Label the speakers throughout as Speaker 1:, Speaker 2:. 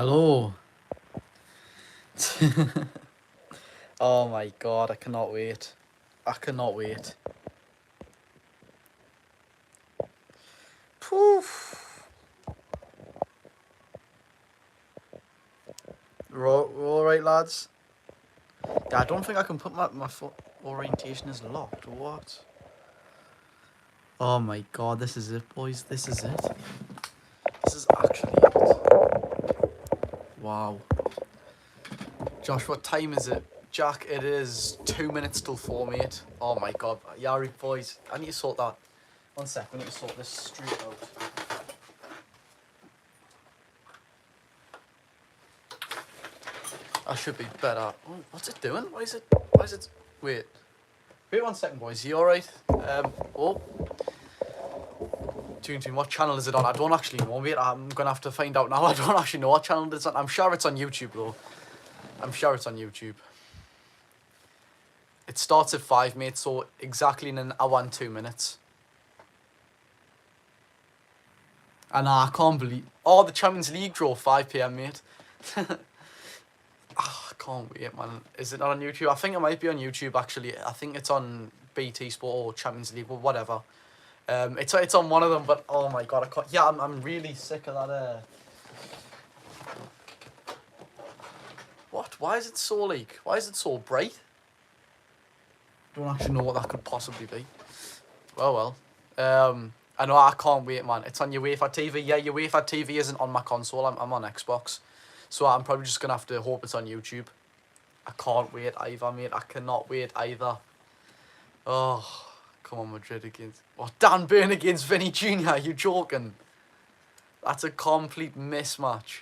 Speaker 1: Hello. Oh my god, I cannot wait. I cannot wait. Poof. We're alright, lads. Yeah, I don't think I can put my foot orientation is locked. What? Oh my god, this is it, boys. This is it. This is actually it. Wow. Josh, what time is it? Jack, it is 2 minutes till 4, mate. Oh my god. Yari, boys, I need to sort that. 1 sec, we need to sort this straight out. I should be better. Oh, what's it doing? Why is it? Wait 1 second, boys. You alright? Oh. Tune. What channel is it on? I don't actually know, mate. I'm gonna have to find out now. I don't actually know what channel it's on. I'm sure it's on YouTube, though. I'm sure it's on YouTube. It starts at 5, mate, so exactly in an hour and 2 minutes. And I can't believe... Oh, the Champions League draw, 5 PM, mate. I can't wait, man. Is it not on YouTube? I think it might be on YouTube, actually. I think it's on BT Sport or Champions League or whatever. It's on one of them, but oh my god, I can't... Yeah, I'm really sick of that... What? Why is it so, like... Why is it so bright? Don't actually know what that could possibly be. Well. I know, I can't wait, man. It's on UEFA TV. Yeah, UEFA TV isn't on my console. I'm on Xbox. So I'm probably just going to have to hope it's on YouTube. I can't wait either, mate. I cannot wait either. Oh, come on, Madrid against... Oh, Dan Burn against Vinny Jr. You joking? That's a complete mismatch.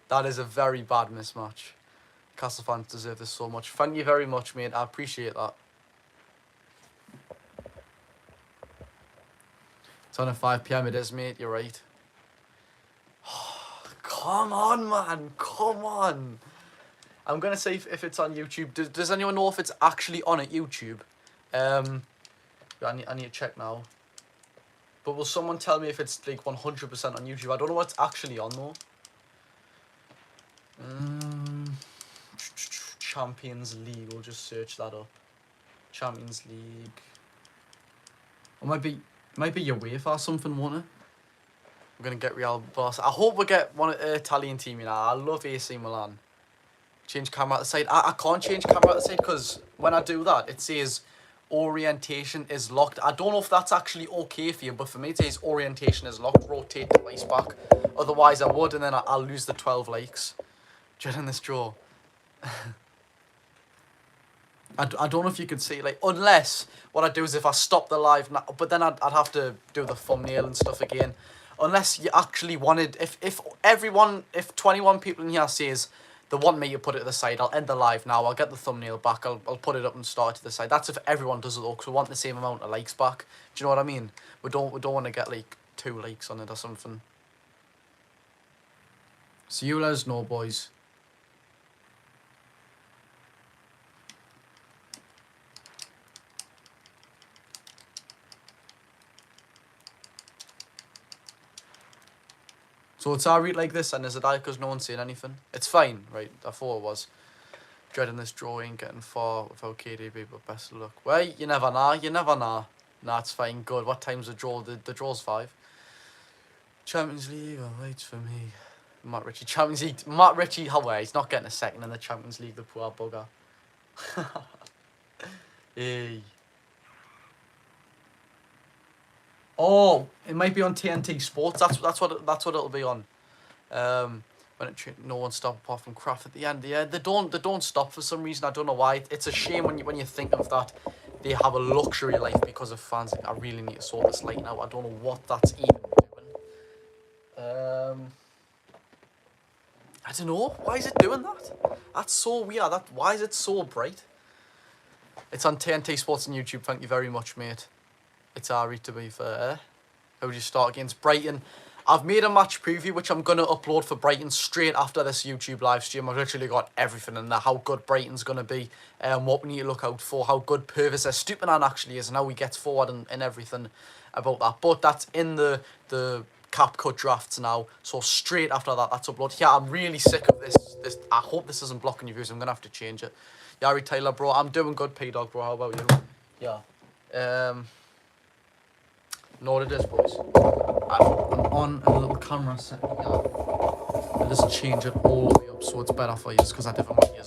Speaker 1: That is a very bad mismatch. Castle fans deserve this so much. Thank you very much, mate. I appreciate that. It's on at 5 PM. It is, mate. You're right. Come on, man. Come on. I'm going to say if it's on YouTube. Does anyone know if it's actually on at YouTube? I need to check now. But will someone tell me if it's like 100% on YouTube? I don't know what it's actually on, though. Champions League. We'll just search that up. Champions League. It might be UEFA or something, won't it? We're going to get Real Barca. I hope we get one Italian team, you know. I love AC Milan. Change camera at the side. I can't change camera at the side because when I do that, it says orientation is locked. I don't know if that's actually okay for you, but for me it says orientation is locked. Rotate device back. Otherwise I would, and then I'll lose the 12 likes during this draw. I don't know if you could see, like, unless what I do is if I stop the live now, but then I'd have to do the thumbnail and stuff again. Unless you actually wanted, if 21 people in here says they want me to put it to the side, I'll end the live now, I'll get the thumbnail back, I'll put it up and start it to the side. That's if everyone does it though, because we want the same amount of likes back. Do you know what I mean? We don't want to get like 2 likes on it or something. So you let us know, boys. So it's our read like this, and is it because no one's saying anything? It's fine, right? I thought it was. Dreading this drawing, getting far without KDB, but best of luck. Well, you never know, you never know. Nah, it's fine, good. What time's the draw? The draw's 5. Champions League, oh, waits for me. Matt Ritchie, Champions League. Matt Ritchie, how he's not getting a second in the Champions League, the poor bugger. Hey. Oh, it might be on TNT Sports. That's what it'll be on. When no one stopped apart from Kraft at the end. Yeah, they don't stop for some reason. I don't know why. It's a shame when you think of that. They have a luxury life because of fans. I really need to sort this light out. I don't know what that's even doing. I don't know. Why is it doing that? That's so weird. Why is it so bright? It's on TNT Sports and YouTube. Thank you very much, mate. It's Ari, to be fair. How would you start against Brighton? I've made a match preview, which I'm going to upload for Brighton straight after this YouTube live stream. I've literally got everything in there. How good Brighton's going to be, and what we need to look out for. How good Purvis Estupinan actually is, and how he gets forward and everything about that. But that's in the cap cut drafts now. So straight after that, that's upload. Yeah, I'm really sick of this. I hope this isn't blocking your views. I'm gonna have to change it. Yari Taylor, bro, I'm doing good. P-Dog, bro, how about you? Yeah. Know what it is, boys. I'm on a little camera setting here. I'll just change it all the way up so it's better for you, because I didn't want you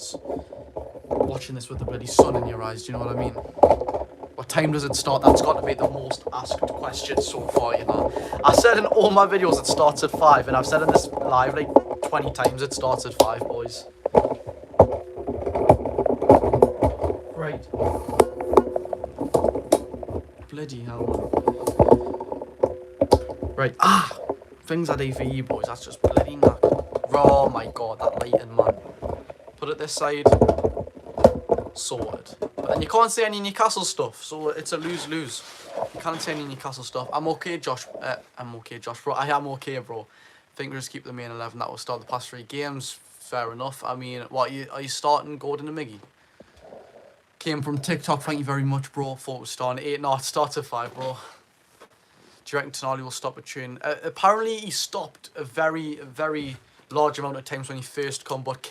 Speaker 1: watching this with the bloody sun in your eyes. Do you know what I mean? What time does it start? That's got to be the most asked question so far, you know. I said in all my videos it starts at 5, and I've said in this live like 20 times it starts at 5, boys. Right. Bloody hell, man. Right. Things I do for you, boys. That's just bloody knack. Oh my god, that lighting, man. Put it this side. Sorted. But then you can't say any Newcastle stuff, so it's a lose-lose. You can't say any Newcastle stuff. I'm okay, Josh. I'm okay, Josh, bro. I am okay, bro. I think we'll just keep the main 11. That will start the past 3 games. Fair enough. I mean, what, are you starting Gordon and Miggy? Came from TikTok. Thank you very much, bro. Thought it was starting at 8. No, it starts at 5, bro. Do you reckon Tonali will stop a tune? Apparently, he stopped a very, very large amount of times when he first come, but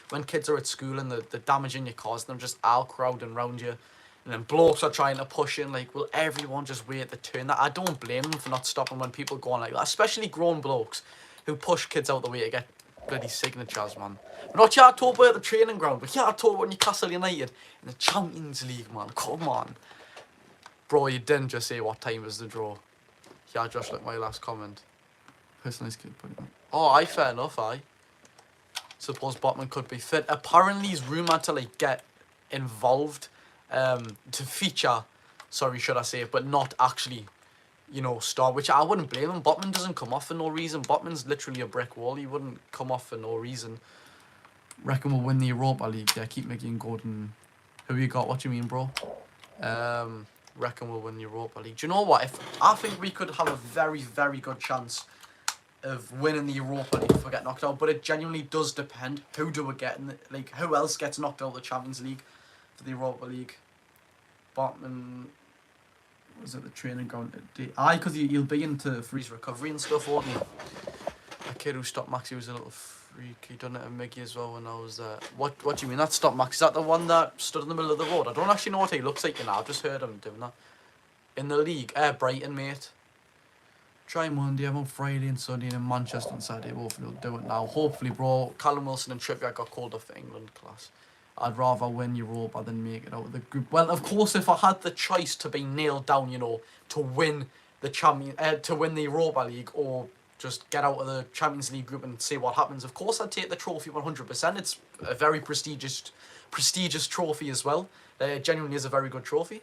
Speaker 1: when kids are at school and they're damaging your cars, they're just all crowding around you, and then blokes are trying to push in, like, will everyone just wait the turn? That I don't blame them for not stopping when people go on like that, especially grown blokes who push kids out the way to get bloody signatures, man. We're not here to talk about the training ground, we're here to talk about Newcastle United in the Champions League, man. Come on, bro. You didn't just say what time is the draw. Yeah, Josh, look, my last comment. Personalised kid putting it. Oh, fair enough, Suppose Botman could be fit. Apparently he's rumoured to, like, get involved, to feature, sorry, should I say it, but not actually, you know, start, which I wouldn't blame him. Botman doesn't come off for no reason. Botman's literally a brick wall. He wouldn't come off for no reason. Reckon we'll win the Europa League. Yeah, keep Mickey and Gordon. Who you got? What do you mean, bro? Reckon we'll win the Europa League. Do you know what? I think we could have a very, very good chance of winning the Europa League if we get knocked out, but it genuinely does depend. Who do we get in like, who else gets knocked out of the Champions League for the Europa League? Botman, was it the training ground? Because he'll be into freeze recovery and stuff, won't he? A kid who stopped Maxi was a little freak. He done it at Miggy as well when I was there. What do you mean that stopped Max? Is that the one that stood in the middle of the road? I don't actually know what he looks like, you know. I've just heard him doing that. In the league, Brighton, mate. Try Monday, I'm on Friday and Sunday, and in Manchester on Saturday. Hopefully we'll do it now. Hopefully, bro. Callum Wilson and Trippier got called off for England class. I'd rather win Europa than make it out of the group. Well, of course, if I had the choice to be nailed down, you know, to win the to win the Europa League, or just get out of the Champions League group and see what happens, of course I'd take the trophy 100%. It's a very prestigious trophy as well. It genuinely is a very good trophy.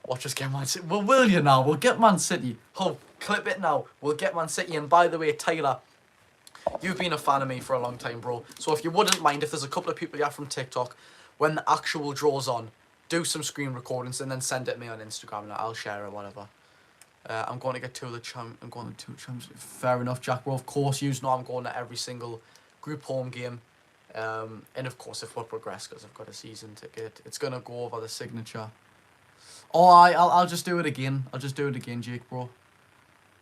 Speaker 1: Watch us get Man City. Well, will you now? We'll get Man City. Oh, clip it now. We'll get Man City. And by the way, Taylor, you've been a fan of me for a long time, bro. So if you wouldn't mind, if there's a couple of people here from TikTok, when the actual draw's on, do some screen recordings and then send it to me on Instagram and I'll share it, whatever. I'm going to get 2 of the champs. Fair enough, Jack. Well, of course, you know I'm going to every single group home game. And of course, if we progress, because I've got a season ticket, it's going to go over the signature. Oh, I'll just do it again. I'll just do it again, Jake, bro.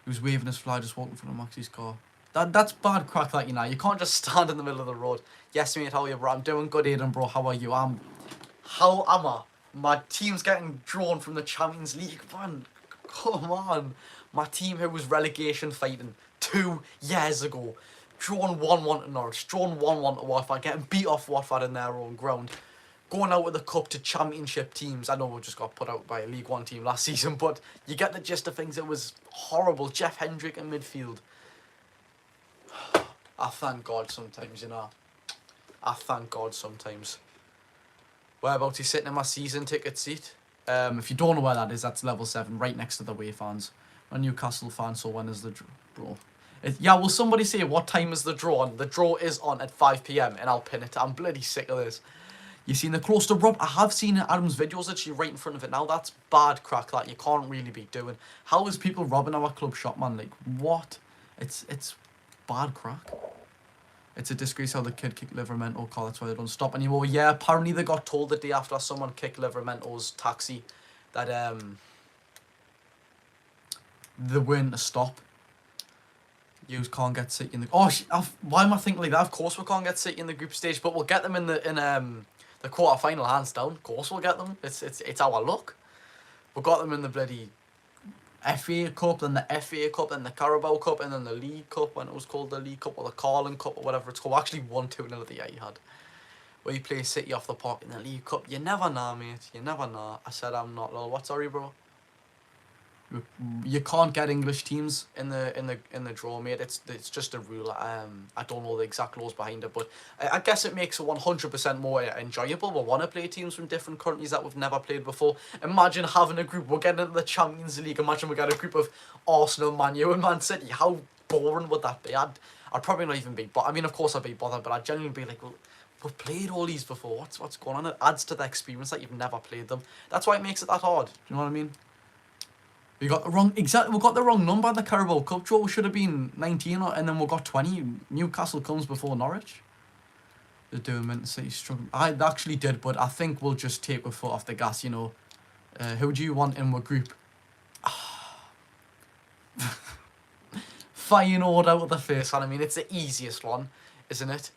Speaker 1: He was waving his flag, just walking in front of Maxi's car. That's bad crack, like, you know. You can't just stand in the middle of the road. Yes, mate, how are you, bro? I'm doing good, Aiden, bro. How are you? How am I? My team's getting drawn from the Champions League, man. Come on. My team who was relegation fighting 2 years ago. Drawn 1-1 to Norwich. Drawn 1-1 to Watford. Getting beat off Watford in their own ground. Going out with the cup to championship teams. I know we just got put out by a League One team last season, but you get the gist of things. It was horrible. Jeff Hendrick in midfield. I thank God sometimes, you know. I thank God sometimes. Whereabouts he's sitting in my season ticket seat. If you don't know where that is, that's level 7, right next to the away fans. I'm a Newcastle fan, so when is the draw? Bro. Yeah, will somebody say what time is the draw on? The draw is on at 5 PM and I'll pin it. I'm bloody sick of this. You seen the close to Rob? I have seen Adam's videos actually right in front of it now. That's bad crack that you can't really be doing. How is people robbing our club shop, man? Like, what? It's bad crack. It's a disgrace how the kid kicked Livermento car. That's why they don't stop anymore. Yeah, apparently they got told the day after someone kicked Livermento's taxi that they weren't to stop. You can't get City in the... Oh, why am I thinking like that? Of course we can't get City in the group stage, but we'll get them in the quarter-final, hands down. Of course we'll get them. It's our luck. We got them in the bloody FA Cup, then the FA Cup, then the Carabao Cup, and then the League Cup, when it was called the League Cup, or the Carling Cup, or whatever it's called. We actually won 2-0 at the Etihad. Where you play City off the park in the League Cup. You never know, mate. You never know. I said I'm not lol. What, sorry, bro? You can't get English teams in the draw, mate. It's just a rule. I don't know the exact laws behind it, but I guess it makes it 100% more enjoyable. We want to play teams from different countries that we've never played before. Imagine having a group. We're getting into the Champions League. Imagine we get a group of Arsenal, Man U, and Man City. How boring would that be? I'd probably not even be. But I mean, of course I'd be bothered. But I'd genuinely be like, well, we've played all these before. What's going on? It adds to the experience that you've never played them. That's why it makes it that hard. Do you know what I mean? We got the wrong number in the Carabao Cup draw. We should have been 19, and then we got 20. Newcastle comes before Norwich. They're doing Man City struggling. I actually did, but I think we'll just take a foot off the gas. You know, who do you want in our group? Feyenoord out of the first one. I mean, it's the easiest one, isn't it?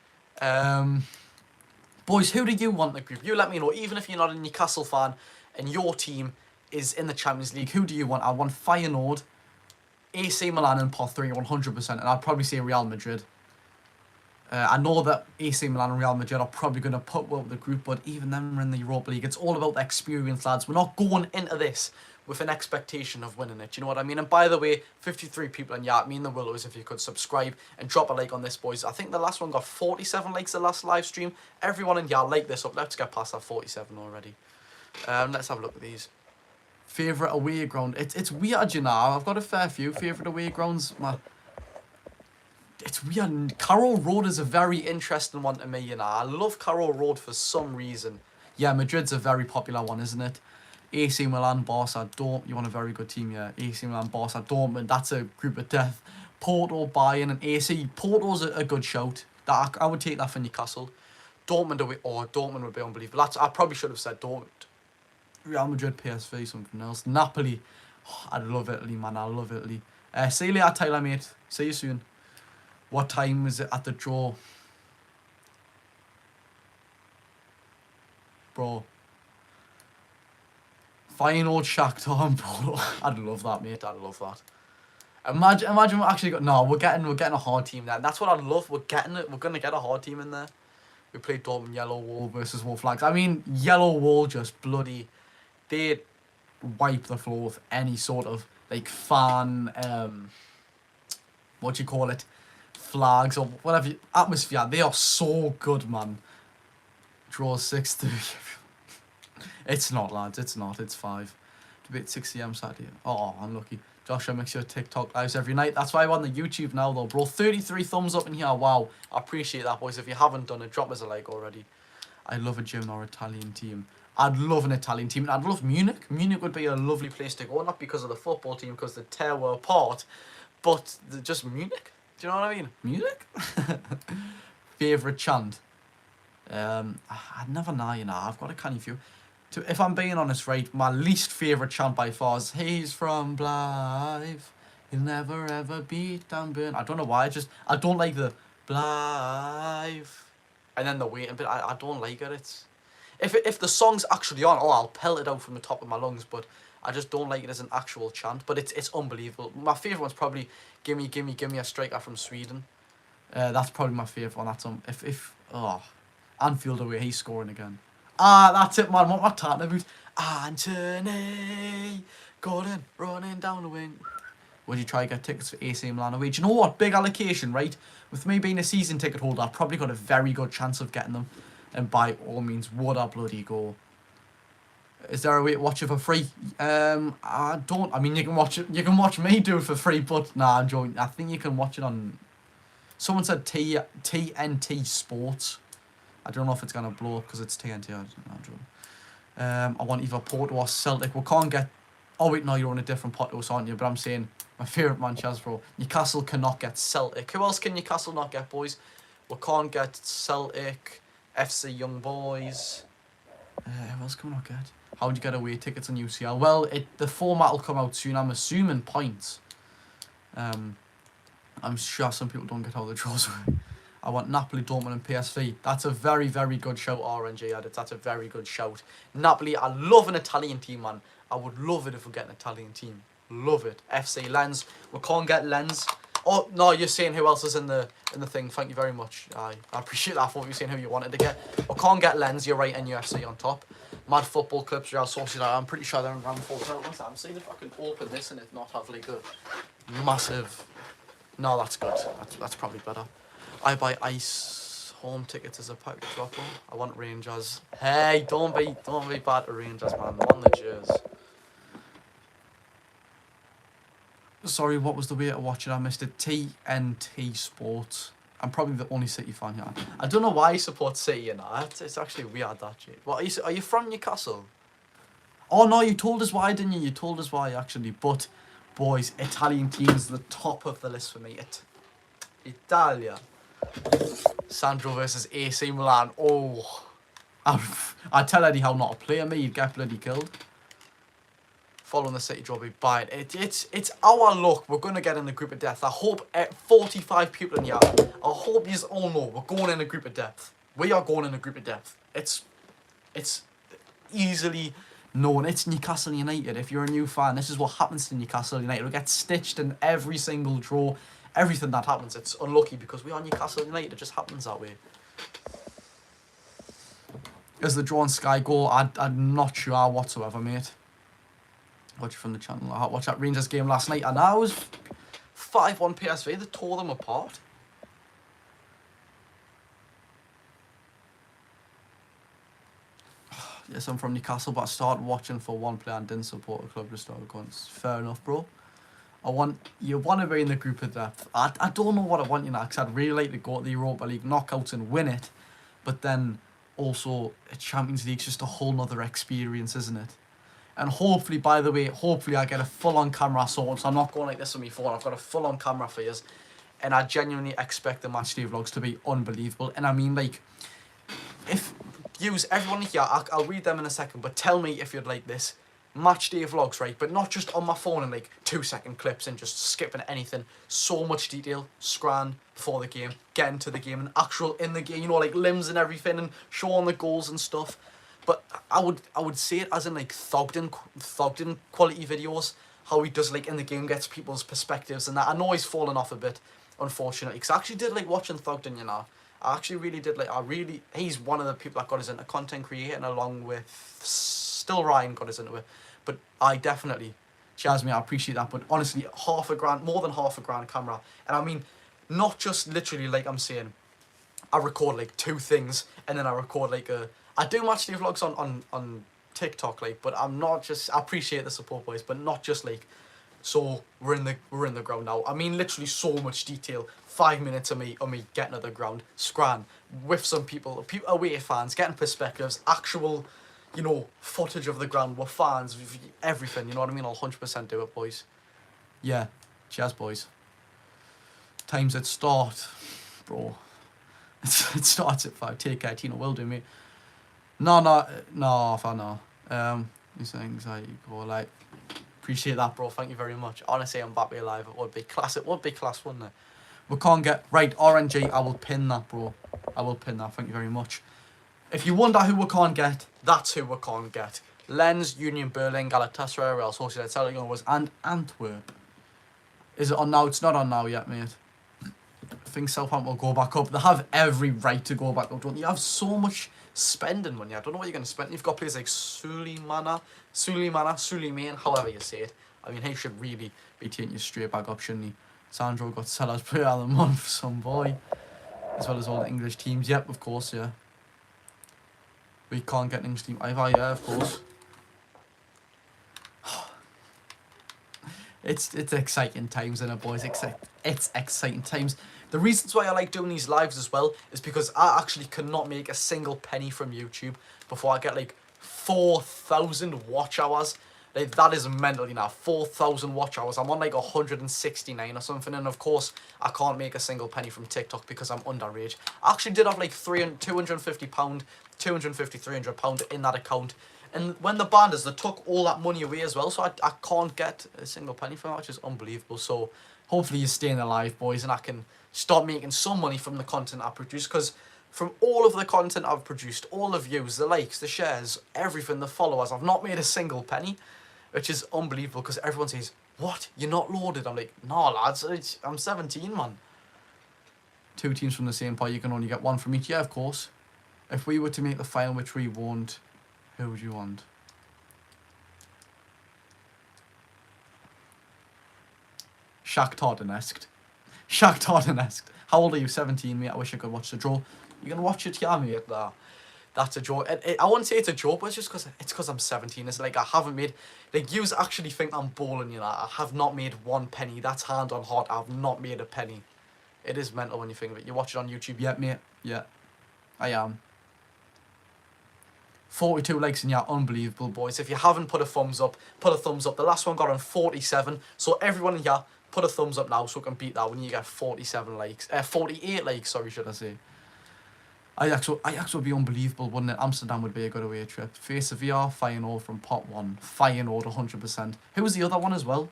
Speaker 1: Boys, who do you want in the group? You let me know. Even if you're not a Newcastle fan and your team is in the Champions League, who do you want? I want Feyenoord, AC Milan in pot 3, 100%, and I'd probably say Real Madrid. I know that AC Milan and Real Madrid are probably going to put up the group, but even them are in the Europa League. It's all about the experience, lads. We're not going into this with an expectation of winning it. You know what I mean? And by the way, 53 people in me and the Willows, if you could subscribe and drop a like on this, boys. I think the last one got 47 likes the last live stream. Everyone in like this up. Let's get past that 47 already. Let's have a look at these. Favourite away ground. It's weird, you know. I've got a fair few favourite away grounds. It's weird. Carroll Road is a very interesting one to me, you know. I love Carroll Road for some reason. Yeah, Madrid's a very popular one, isn't it? AC Milan, Barca, Dortmund. You want a very good team, yeah. AC Milan, Barca, Dortmund. That's a group of death. Porto, Bayern, and AC. Porto's a good shout. I would take that for Newcastle. Dortmund away. Oh, Dortmund would be unbelievable. I probably should have said Dortmund. Real Madrid, PSV, something else. Napoli. Oh, I love Italy, man. I love Italy. See you later, Tyler, mate. See you soon. What time is it at the draw? Bro. Feyenoord, Shakhtar, and Porto. I'd love that, mate. I'd love that. Imagine we actually got... No, we're getting a hard team there. And that's what I love. We're getting it. We're going to get a hard team in there. We played Dortmund, Yellow Wall versus Wolf Flags. I mean, Yellow Wall just bloody... They wipe the floor with any sort of, like, fan, what do you call it, flags or whatever, atmosphere. They are so good, man. Draw 6-3. It's not, lads, it's not, it's 5. Debate 6 AM Saturday. Oh, unlucky. Joshua makes your TikTok lives every night. That's why I'm on the YouTube now, though, bro. 33 thumbs up in here, wow. I appreciate that, boys. If you haven't done it, drop us a like already. I love a German or Italian team. I'd love an Italian team. And I'd love Munich. Munich would be a lovely place to go. Not because of the football team, because they tear we apart. But just Munich. Do you know what I mean? Munich? Favourite chant? I'd never know, you know. I've got a canny few. If I'm being honest, right, my least favourite chant by far is He's from Blythe. He'll never ever beat and burn. I don't know why. I don't like the Blythe. And then the waiting bit. I don't like it. It's... If the song's actually on, I'll pelt it out from the top of my lungs, but I just don't like it as an actual chant. But it's unbelievable. My favourite one's probably Gimme, Gimme, Gimme a Striker from Sweden. That's probably my favourite one. That's Anfield away, he's scoring again. That's it, man. What am I talking about? Anthony Gordon running down the wing. Would you try to get tickets for AC Milan away? Do you know what? Big allocation, right? With me being a season ticket holder, I've probably got a very good chance of getting them. And by all means, would I bloody go? Is there a way to watch it for free? I don't. I mean, you can watch it. You can watch me do it for free, but nah, I'm joking. I think you can watch it on. Someone said TNT Sports. I don't know if it's gonna blow up because it's TNT. I'm joking. I want either Porto or Celtic. We can't get. Oh wait, no, you're on a different pot, aren't you? But I'm saying my favourite man, Chaz, bro. Newcastle cannot get Celtic. Who else can Newcastle not get, boys? We can't get Celtic. FC Young Boys. Who else can we not get? How would you get away tickets on UCL? Well, the format will come out soon. I'm assuming points. I'm sure some people don't get how the draws work. I want Napoli, Dortmund and PSV. That's a very, very good shout, RNG edits. That's a very good shout. Napoli, I love an Italian team, man. I would love it if we get an Italian team. Love it. FC Lens. We can't get Lens. Oh, no, you're saying who else is in the thing. Thank you very much. I appreciate that. I thought you were saying who you wanted to get. We can't get Lens. You're right, NUFC on top. Mad Football Clips, Real Sociedad. I'm pretty sure they're in round 4. I'm seeing if I can open this and it not have like a massive... No, that's good. That's probably better. I buy ice home tickets as a package dropper. I want Rangers. Hey, don't be bad to Rangers, man. On the jersey. Sorry, what was the way to watch it? I missed it. TNT Sports. I'm probably the only City fan here. I don't know why I support City, you know. It's actually weird, that shit. What, are you from Newcastle? Oh, no, you told us why, didn't you? You told us why, actually. But, boys, Italian team's the top of the list for me. Italia. Sandro versus AC Milan. Oh. I'd tell Eddie how not to play me. He'd get bloody killed. Following the City draw, we buy it. It's our luck. We're going to get in the group of death. I hope 45 people in here. I hope you all know we're going in a group of death. We are going in a group of death. It's easily known. It's Newcastle United. If you're a new fan, this is what happens to Newcastle United. We get stitched in every single draw. Everything that happens. It's unlucky because we are Newcastle United. It just happens that way. Is the draw on Sky Go? I'm not sure whatsoever, mate. Watch from the channel. I watched that Rangers game last night, and I was 5-1 PSV. They tore them apart. Yes, I'm from Newcastle, but I started watching for one player and didn't support a club just started going. Fair enough, bro. You want to be in the group of depth. I don't know what I want, you know, because I'd really like to go to the Europa League knockouts and win it, but then also a Champions League's just a whole nother experience, isn't it? And hopefully, by the way, hopefully I get a full-on camera sorted. So I'm not going like this on my phone. I've got a full-on camera for you. And I genuinely expect the matchday vlogs to be unbelievable. And I mean, like, if everyone here, I'll read them in a second, but tell me if you'd like this. Matchday vlogs, right? But not just on my phone in like 2-second clips and just skipping anything. So much detail, scran before the game, getting to the game, and actual in the game, you know, like limbs and everything, and showing the goals and stuff. But I would say it as in like Thogden quality videos, how he does like in the game, gets people's perspectives and that. I know he's fallen off a bit, unfortunately, because I actually did like watching Thogden, you know. I actually really did like, he's one of the people that got us into content creating, along with, still Ryan got us into it. But I definitely, Jasmine, I appreciate that, but honestly, more than £500 camera. And I mean, not just literally like I'm saying, I record like 2 things, and then I record like I do matchday vlogs on TikTok, like, but I'm not just, I appreciate the support, boys, but not just like, so we're in the ground now. I mean, literally so much detail. 5 minutes of me getting to the ground, scran with some people away fans, getting perspectives, actual, you know, footage of the ground with fans, everything. You know what I mean? I'll 100% do it, boys. Yeah, cheers, boys. Times at start, bro. It starts at 5. Take care, Tino. Will do, mate. No, I know. These things I go like. Appreciate that, bro. Thank you very much. Honestly, I'm back alive. It would be class. It would be class, wouldn't it? We can't get right. RNG. I will pin that, bro. I will pin that. Thank you very much. If you wonder who we can't get, that's who we can't get. Lens, Union Berlin, Galatasaray, Real Sociedad, Celtic was, and Antwerp. Is it on now? It's not on now yet, mate. I think Southampton will go back up. They have every right to go back up, don't you? You have so much spending money. I don't know what you're going to spend. You've got players like Suleiman, however you say it. I mean, he should really be taking you straight back up, shouldn't he? Sandro got Sellers Player of the Month for some boy. As well as all the English teams. Yep, of course, yeah. We can't get an English team either, yeah, of course. It's exciting times, innit, boys? It's exciting times. The reasons why I like doing these lives as well is because I actually cannot make a single penny from YouTube before I get like 4,000 watch hours. Like, that is mental, you know, 4,000 watch hours. I'm on like 169 or something, and of course I can't make a single penny from TikTok because I'm underage. I actually did have like £250, £250, £300 in that account. And when the banders, they took all that money away as well, so I can't get a single penny from that, which is unbelievable. So hopefully you're staying alive, boys, and I can start making some money from the content I produce, because from all of the content I've produced, all the views, the likes, the shares, everything, the followers, I've not made a single penny, which is unbelievable, because everyone says, what, you're not loaded? I'm like, no, lads, I'm 17, man. 2 teams from the same pot, you can only get 1 from each. Yeah, of course. If we were to make the final, which we won't, who would you want? Shakhtar Donetsk. Shakhtar Donetsk. How old are you? 17, mate. I wish I could watch the draw. You're going to watch it, yeah, mate? That's a joke. I wouldn't say it's a joke, but it's just because I'm 17. It's like I haven't made... Like, yous actually think I'm balling, you know. I have not made 1 penny. That's hand on heart. I've not made a penny. It is mental when you think of it. You watch it on YouTube. Yeah, mate. Yeah. I am. 42 likes in here. Unbelievable, boys. If you haven't put a thumbs up, put a thumbs up. The last one got on 47. So everyone in here, put a thumbs up now so we can beat that when you get 47 likes. 48 likes, sorry, should I say. Ajax would be unbelievable, wouldn't it? Amsterdam would be a good away trip. Face Rivière, Feyenoord from pot 1. Feyenoord 100%. Who was the other one as well?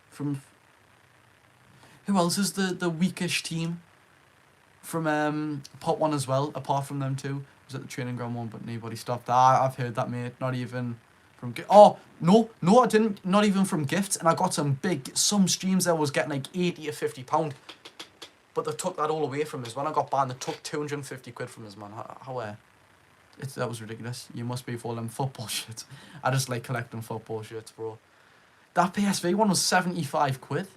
Speaker 1: From... Who else is the weakish team from pot 1 as well, apart from them two? Was it the training ground one, but nobody stopped that. I've heard that, mate. Not even from... Oh, no, I didn't. Not even from gifts. And I got some streams there was getting like 80 or 50 pound. But they took that all away from us. When I got banned, they took 250 quid from us, man. How that was ridiculous. You must be for them football shirts. I just like collecting football shirts, bro. That PSV one was 75 quid.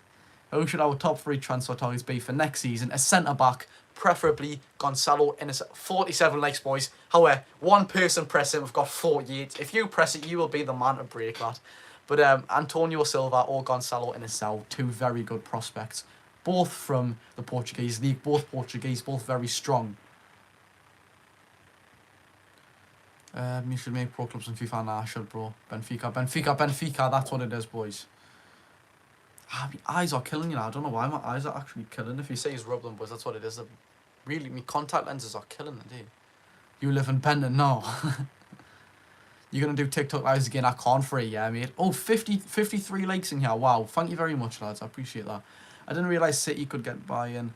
Speaker 1: Who should our top 3 transfer targets be for next season? A centre-back, preferably Gonzalo in 47 likes, boys. However, 1 person press it, we've got 48. If you press it, you will be the man to break that. But Antonio Silva or Gonzalo in 2 very good prospects. Both from the Portuguese league, both Portuguese, both very strong. You should make pro clubs in FIFA. Nah, I should, bro. Benfica, that's what it is, boys. My eyes are killing you now. I don't know why my eyes are actually killing. If you say he's rubbed them, boys, that's what it is. Really, my contact lenses are killing it, dude. You live in Pendant? No. You're going to do TikTok lives again? I can't for a year, mate. Oh, 53 likes in here. Wow. Thank you very much, lads. I appreciate that. I didn't realise City could get buy-in.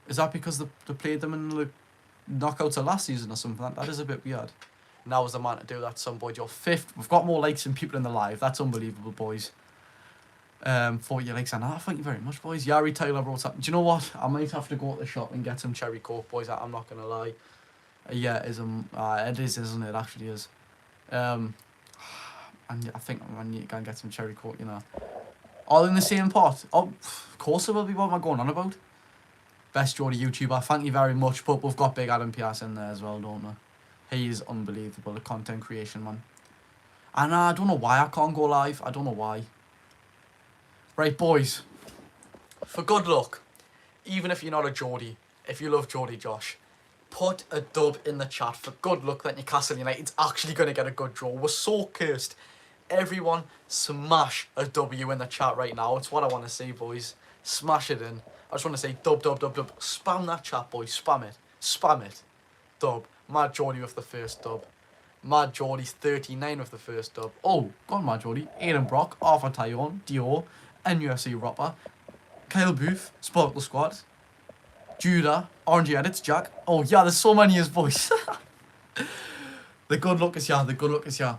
Speaker 1: Is that because they played them in the knockouts of last season or something? That is a bit weird. Now is the man to do that, son, boy. You're 5th. We've got more likes than people in the live. That's unbelievable, boys. 40 likes and that. Thank you very much, boys. Yari Taylor wrote up. Do you know what? I might have to go to the shop and get some cherry coke, boys. I'm not going to lie. Yeah, it is, isn't it? It actually is. And I think I need to go and get some cherry coke, you know. All in the same pot. Oh, of course it will be. What am I going on about? Best Geordie YouTuber. Thank you very much. But we've got Big Adam Pierce in there as well, don't we? He is unbelievable. The content creation, man. And I don't know why I can't go live. I don't know why. Right, boys. For good luck, even if you're not a Geordie, if you love Geordie Josh, put a dub in the chat for good luck that Newcastle United's actually going to get a good draw. We're so cursed. Everyone smash a W in the chat right now. It's what I want to see, boys. Smash it in. I just want to say dub. Spam that chat, boys. Spam it. Dub. Mad Geordie with the first dub. Mad Geordie's 39 with the first dub. Oh, go on, Mad Geordie. Aiden Brock, Arthur Tyon, Dior, NUFC Rapper, Kyle Booth, Sparkle Squad, Judah, Orange Edits, Jack. Oh, yeah, there's so many as boys. The good luck is here.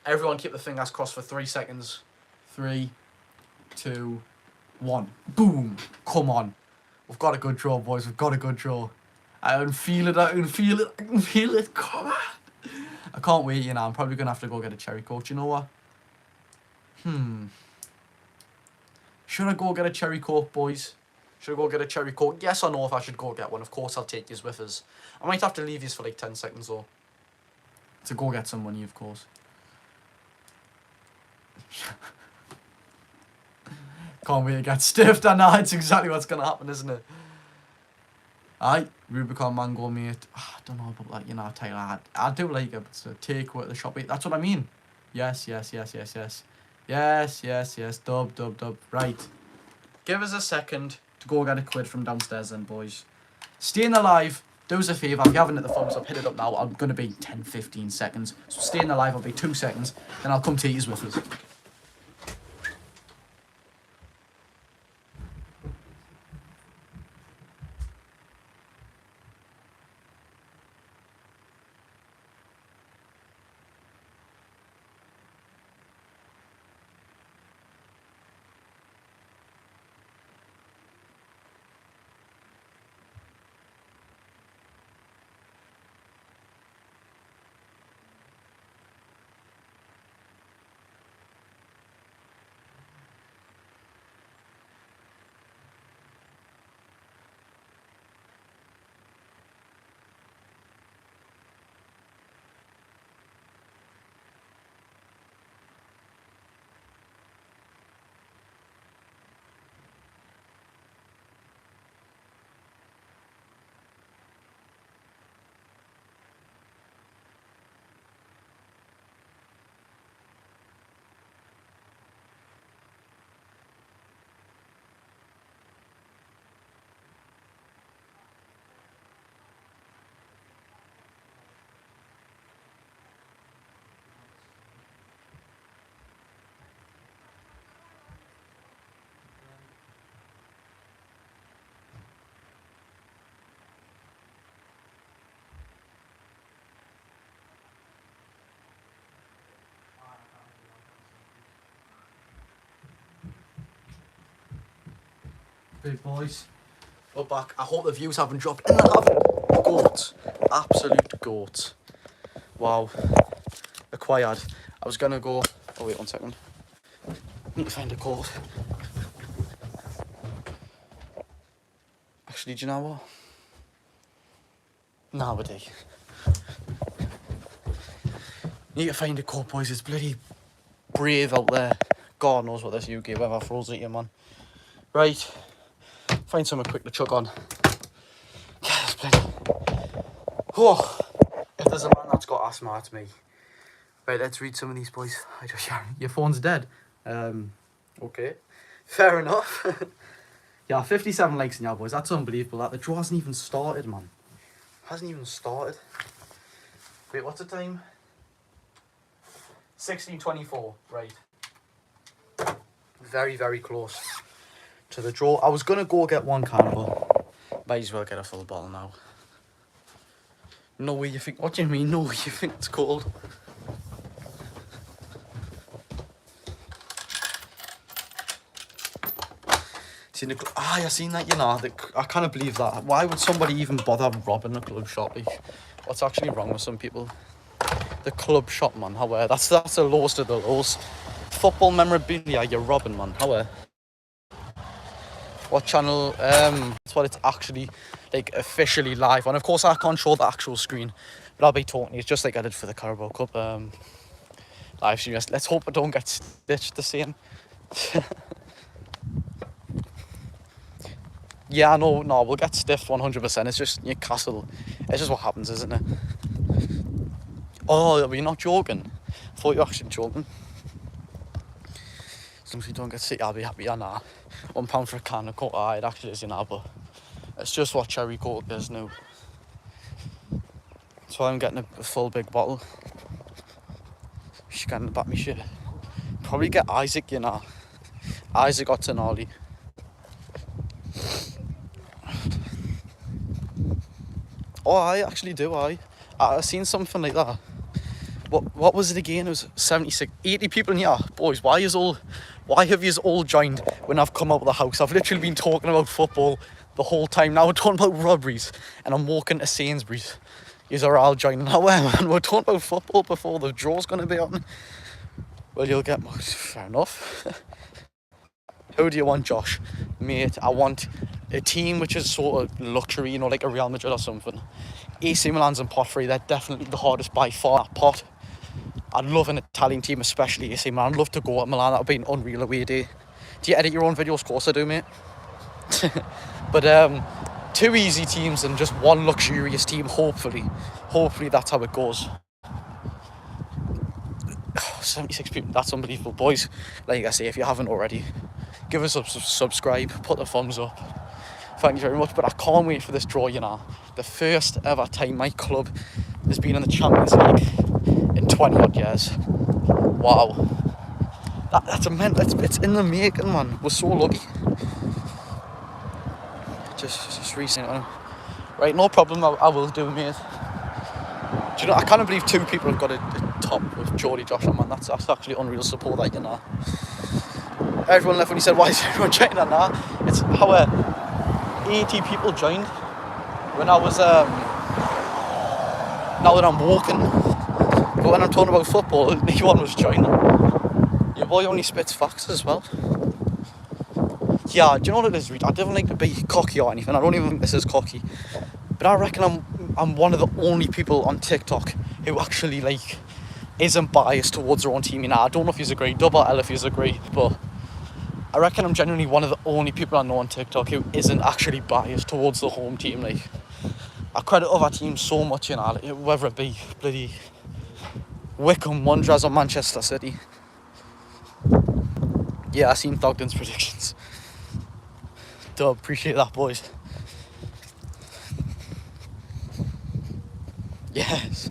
Speaker 1: Everyone keep the fingers crossed for 3 seconds. 3, 2, 1. Boom. Come on. We've got a good draw, boys. We've got a good draw. I can feel it. Come on. I can't wait, you know. I'm probably going to have to go get a cherry coke. You know what? Should I go get a cherry coke, boys? Should I go get a cherry coke? Yes or no if I should go get one. Of course, I'll take yous with us. I might have to leave yous for like 10 seconds, though. To go get some money, of course. Can't wait to get stiffed. I know it's exactly what's going to happen, isn't it? Aye, Rubicon Mango, mate. I don't know about that, you know, Taylor. I do like it, but it's a takeaway at the shop. That's what I mean. Yes. Dub. Right. Give us a second to go get a quid from downstairs then, boys. Staying alive. Do us a favour. If you haven't hit the thumbs up, hit it up now. I'm going to be 10-15 seconds. So staying alive, I'll be 2 seconds. Then I'll come to eat with us. Big boys. We're back. I hope the views haven't dropped. And they haven't. Goats. Absolute goats. Wow. Acquired. I was gonna go. Oh, wait 1 second. Need to find a code. Actually, do you know what? Nowadays. Need to find a code, boys. It's bloody brave out there. God knows what this UK weather throws at you, man. Right. Find something quick to chuck on. Yes, bloody. Oh, if there's a man that's got asthma, it's me. Right, let's read some of these, boys. Your phone's dead. Okay. Fair enough. Yeah, 57 likes in y'all, boys. That's unbelievable. That the draw hasn't even started, man. Hasn't even started. Wait, what's the time? 16:24. Right. Very, very close to the draw. I was gonna go get one can, but might as well get a full bottle now. No way you think. What do you mean? No way you think it's cold? I seen that, you know. I can't believe that. Why would somebody even bother robbing a club shop? Like, what's actually wrong with some people? The club shop, man. How that's the lowest of the lows. Football memorabilia, you're robbing, man. How What channel? That's what it's actually like officially live on. Of course, I can't show the actual screen, but I'll be talking. It's just like I did for the Carabao Cup live stream. Let's hope I don't get stitched the same. Yeah, no, we'll get stiffed 100%. It's just Newcastle. It's just what happens, isn't it? Oh, you're not joking? I thought you were actually joking. As long as you don't get sick, I'll be happy. Yeah, nah. £1 for a can of Coke. It actually is, you know, but it's just what cherry Coke is now. That's why I'm getting a full big bottle. She's getting to back me shit. Probably get Isak, you know. Isak got Tonali. Oh, I actually do, I've seen something like that. What was it again? It was 76, 80 people in here. Boys, why have you all joined when I've come out of the house? I've literally been talking about football the whole time. Now we're talking about robberies and I'm walking to Sainsbury's. Yous are all joining. Now, man, we're talking about football before the draw's going to be on. Well, you'll get more. Fair enough. Who do you want, Josh? Mate, I want a team which is sort of luxury, you know, like a Real Madrid or something. AC Milan's in pot 3, they're definitely the hardest by far. Pot. I'd love an Italian team, especially AC Milan. I'd love to go at Milan, that would be an unreal away day. Do you edit your own videos? Of course I do, mate. But 2 easy teams and just 1 luxurious team, hopefully. Hopefully that's how it goes. 76 people, that's unbelievable. Boys, like I say, if you haven't already, give us a subscribe, put the thumbs up. Thank you very much, but I can't wait for this draw, you know. The first ever time my club has been in the Champions League in 20 odd years. Wow. That's it's in the making, man. We're so lucky. Just recently. Right, no problem, I will do, mate. Do you know, I can't believe 2 people have got a top with Geordie Josh, man. That's actually unreal support, that, you know. Everyone left when he said, why is everyone joining that now? It's how 80 people joined when I was, now that I'm walking. But when I'm talking about football, no one was joining. Your boy only spits facts as well. Yeah, do you know what it is, Reed? I don't like to be cocky or anything. I don't even think this is cocky. But I reckon I'm one of the only people on TikTok who actually, like, isn't biased towards their own team. You know, I don't know if he's agree, double L if he's agree, but I reckon I'm genuinely one of the only people I know on TikTok who isn't actually biased towards the home team. Like, I credit other teams so much, you know, like, whether it be bloody Wickham, Wanderers or Manchester City. Yeah, I seen Thogden's predictions. Duh, appreciate that, boys. Yes.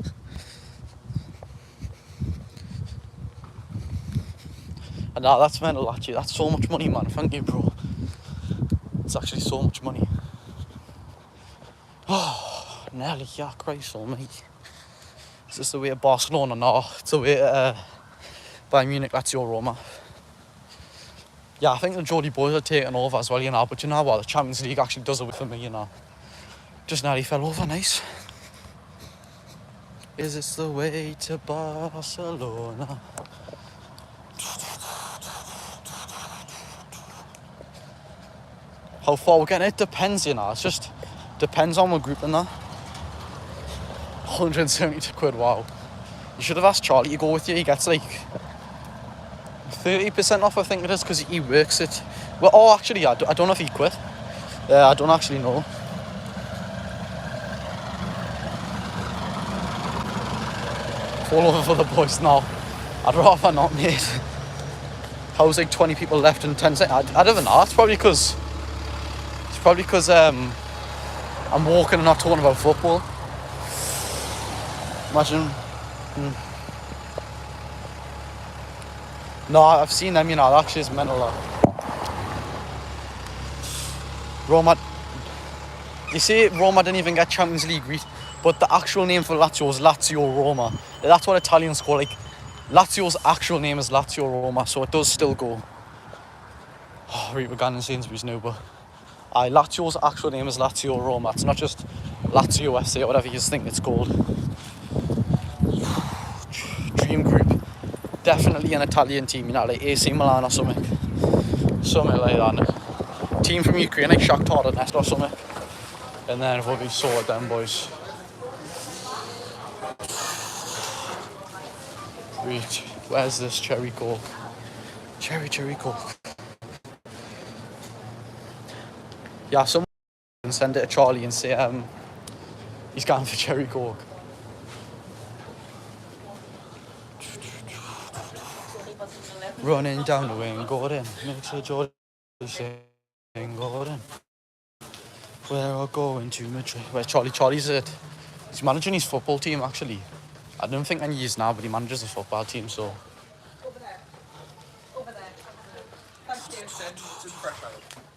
Speaker 1: And that's mental, actually. That's so much money, man. Thank you, bro. It's actually so much money. Oh, nearly, yeah, Christ almighty. Is this the way of Barcelona? No, it's the way Bayern Munich, that's your Roma. Yeah, I think the Geordie boys are taking over as well, you know. But you know what? The Champions League actually does it for me, you know. Just nearly fell over, nice. Is this the way to Barcelona? How far we're getting, it depends, you know. It's just depends on what group and that. 172 quid, wow. You should have asked Charlie to go with you. He gets like 30% off, I think it is, because he works it. Well, oh, actually, I don't know if he quit. I don't actually know. Fall over for the boys now. I'd rather not, mate. How's like 20 people left in 10 seconds? I don't even know. It's probably because I'm walking and not talking about football. Imagine. No, I've seen them, you know. That actually is mental. Roma. They say Roma didn't even get Champions League reach, but the actual name for Lazio is Lazio Roma. That's what Italians call, like, Lazio's actual name is Lazio Roma, so it does still go. Oh, right, we're going in Sainsbury's now, but Lazio's actual name is Lazio Roma. It's not just Lazio FC or whatever you think it's called. Dream group. Definitely an Italian team, you know, like AC Milan or something. Something like that. Team from Ukraine, like Shakhtar Donetsk or something. And then we'll be sorted then, boys. Right, where's this cherry coke? Cherry coke. Yeah, someone can send it to Charlie and say he's going for cherry coke. Running down the wing, Gordon. Make sure Jordan saying Gordon. We're going to Madrid. Where's Charlie? Charlie's he's managing his football team, actually. I don't think any is now, but he manages a football team, so.
Speaker 2: Over there.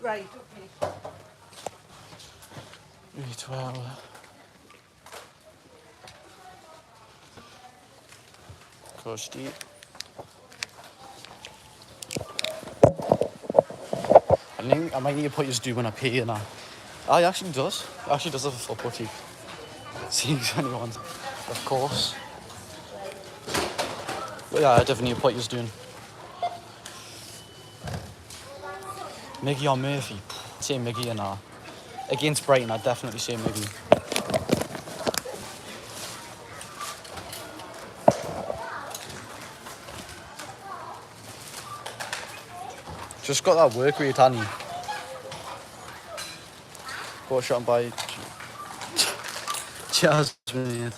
Speaker 2: Right, okay.
Speaker 1: Right, well. Crusty. I might need to put his doing up here now. He actually does. He actually does have a football team. Seeing anyone, of course. But yeah, I definitely need to put his doing. Miggy or Murphy? I'd say Miggy and against Brighton, I'd definitely say Miggy. Just got that work rate, hasn't he? Got shot by Jasmine.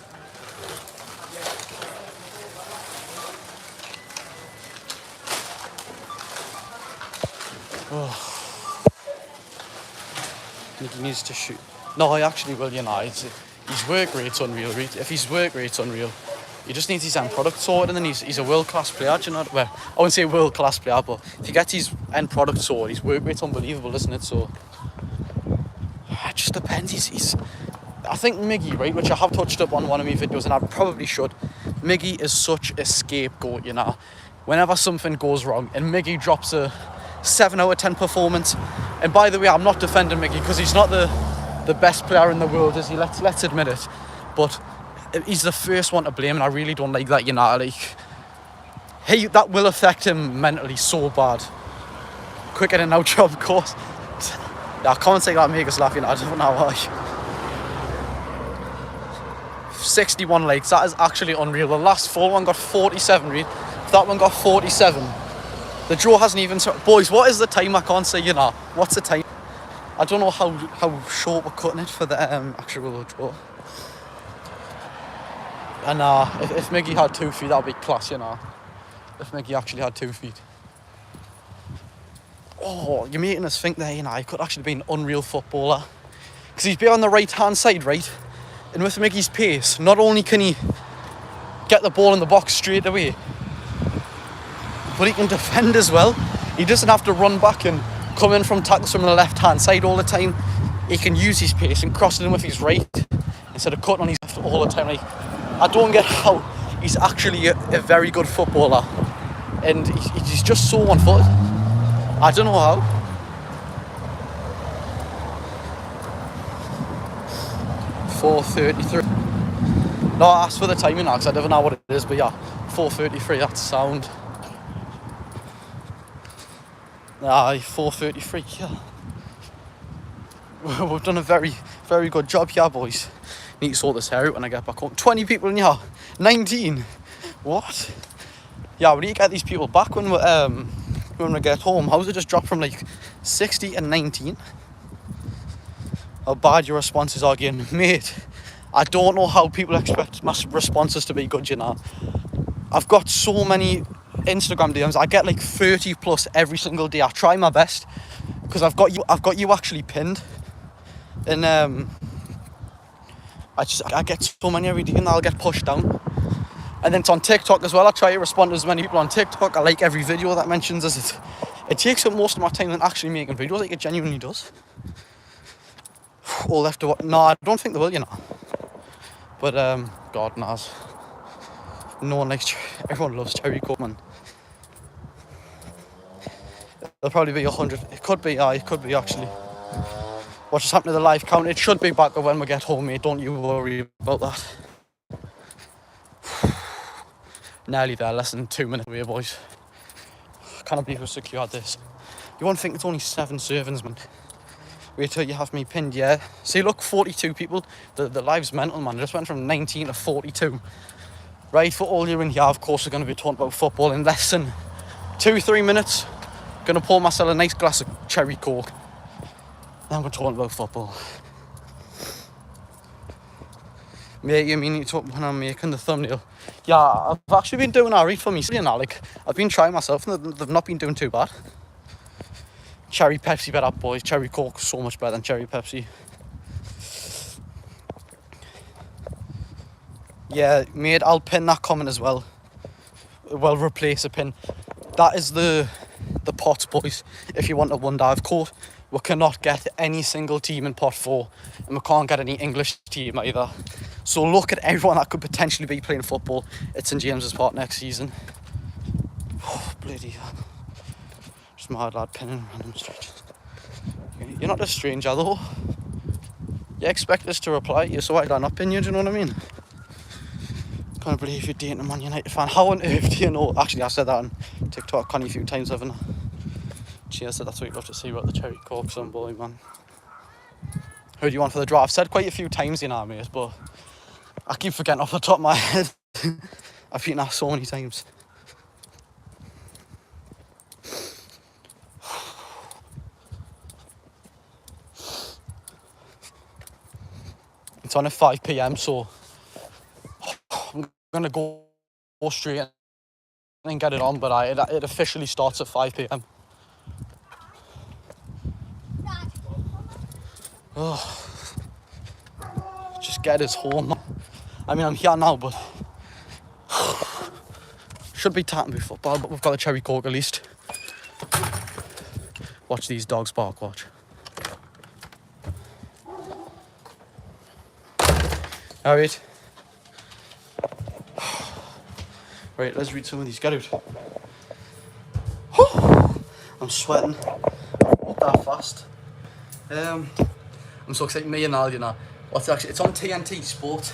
Speaker 1: Oh. I think he needs to shoot. No, he actually will, you know. His work rate's unreal. If his work rate's unreal, he just needs his end product sorted, and then he's a world-class player, do you know? Well, I wouldn't say a world-class player, but if he gets his end product sorted, his work rate's unbelievable, isn't it? So, it just depends. I think Miggy, right, which I have touched up on one of my videos, and I probably should. Miggy is such a scapegoat, you know. Whenever something goes wrong, and Miggy drops a 7 out of 10 performance, and by the way, I'm not defending Miggy because he's not the best player in the world, is he? Let's admit it. But he's the first one to blame, and I really don't like that, you know. Like, that will affect him mentally so bad. Quick in and out job, of course. I can't say that make us laugh, you know. I don't know why. 61 likes, that is actually unreal. The last full one got 47, right? That one got 47. The draw hasn't even... Boys, what is the time? I can't say, you know. What's the time? I don't know how short we're cutting it for the actual draw. And if Miggy had 2 feet, that'd be class, you know. If Miggy actually had 2 feet. Oh, you're making us think there, you know, he could actually be an unreal footballer. Because he's be on the right-hand side, right? And with Miggy's pace, not only can he get the ball in the box straight away, but he can defend as well. He doesn't have to run back and come in from tackles from the left-hand side all the time. He can use his pace and cross it in with his right instead of cutting on his left all the time. Like, I don't get how he's actually a very good footballer. And he's just so on foot. I don't know how. $4.33. No, I asked for the timing now because I never know what it is, but yeah, 4.33, that's sound. Aye, 4.33, yeah. We've done a very, very good job here, boys. Need to sort this hair out when I get back home. 20 people in here. 19. What? Yeah, we need to get these people back when we get home. How's it just dropped from like 60 and 19? How bad your responses are getting. Mate, I don't know how people expect my responses to be good, you know. I've got so many Instagram DMs. I get like 30 plus every single day. I try my best because I've got you actually pinned. And I get so many every day and I'll get pushed down. And then it's on TikTok as well. I try to respond to as many people on TikTok. I like every video that mentions us. It takes up most of my time than actually making videos, like it genuinely does. All left to what? No, I don't think they will, you know. But God knows. No one likes. Everyone loves Cherry Coke, man. There'll probably be 100. It could be. It could be actually. What just happened to the live count? It should be back when we get home, mate. Don't you worry about that. Nearly there. Less than 2 minutes away, boys. Can't believe we secured this. You won't think it's only 7 servings, man. Wait till you have me pinned, yeah. See, look, 42 people. The live's mental, man. It just went from 19 to 42. Right, for all you in here, of course, we're going to be talking about football in less than 2-3 minutes. Going to pour myself a nice glass of Cherry Coke. Then I'm going to talk about football. Mate, you mean you talk when I'm making the thumbnail? Yeah, I've actually been doing alright for me, you know, like, I've been trying myself and they've not been doing too bad. Cherry Pepsi better, boys. Cherry Coke so much better than Cherry Pepsi. Yeah, mate, I'll pin that comment as well. Well, replace a pin. That is the pot, boys. If you want to wonder, of course, we cannot get any single team in pot 4, and we can't get any English team either. So look at everyone that could potentially be playing football at St James's Park next season. Oh, bloody hell. Just mad lad pinning random stretches. You're not a stranger though. You expect us to reply to you, so why did I not pin you? Do you know what I mean? Can't believe you're dating a Man United fan. How on earth do you know? Actually, I said that on TikTok a few times, haven't I? Cheers, that's what you'd love to see about the Cherry Coke, some boy, man. Who do you want for the draw? I've said quite a few times, you know, mate, but I keep forgetting off the top of my head. I've been asked so many times. It's on at 5 PM, so I'm gonna go straight and get it on, but it officially starts at 5 PM. Oh, just get us home. I mean, I'm here now, but should be tapping with football, but we've got a Cherry Coke at least. Watch these dogs bark, watch. Alright. Right, let's read some of these. Get out. I'm sweating. Not that fast. I'm so excited. Me and Al, you know. It's on TNT Sports.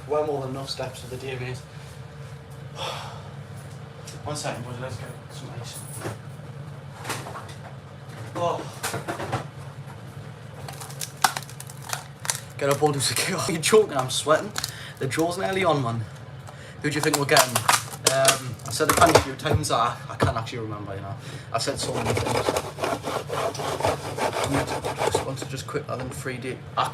Speaker 1: Well more than enough steps for the day, mate. 1 second, buddy. Let's get some ice. Oh. Get a ball to secure. Are you joking? I'm sweating. The draw's nearly on, man. Who do you think we're getting? I said it a few times. I can't actually remember, you know. I've said so many things. I want to just quit that in 3D. I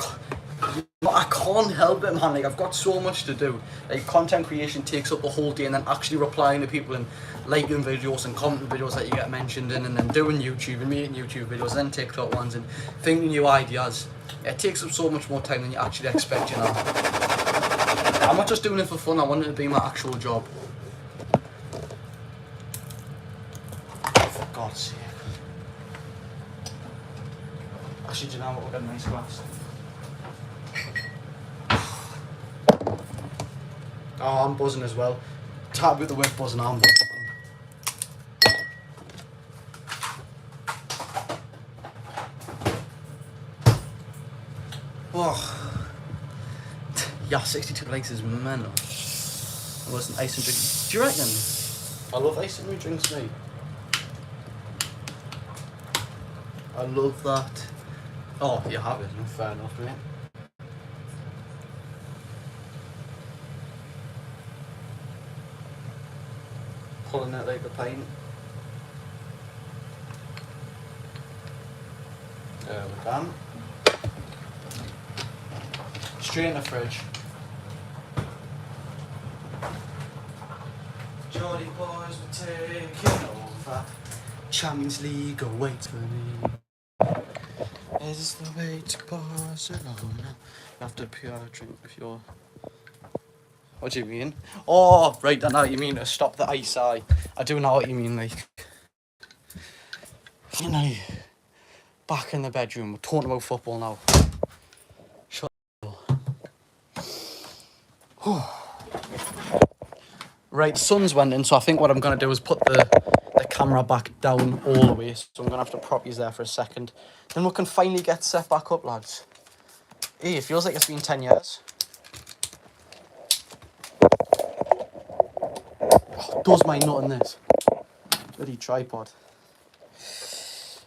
Speaker 1: can't help it, man. Like, I've got so much to do. Like, content creation takes up the whole day, and then actually replying to people and liking videos and commenting videos that you get mentioned in, and then doing YouTube and making YouTube videos, and then TikTok ones, and thinking new ideas. It takes up so much more time than you actually expect, you know. I'm not just doing it for fun. I want it to be my actual job. For God's sake. Actually, do you know what? We'll get a nice glass. Oh, I'm buzzing as well. Tap with the word buzzing, I'm buzzing. Oh. Yeah, 62 likes is mental. I wasn't ice and drink. Do you reckon? I love ice and drinks, mate. I love that. Oh, you have it. No, fair enough, mate. Pulling it like a pint. There we go. Straight in the fridge. Jolly boys were taking over. Champions League awaits for me. Is the way to Barcelona? You have to pure drink if you're. What do you mean? Oh, right, I know what you mean. To stop the ice. I do know what you mean. Like, you know, back in the bedroom. We're talking about football now. Shut up. Right, sun's went in, so I think what I'm going to do is put the camera back down all the way. So I'm going to have to prop you there for a second. Then we can finally get set back up, lads. Hey, it feels like it's been 10 years. Oh, does my nut in this? Bloody tripod.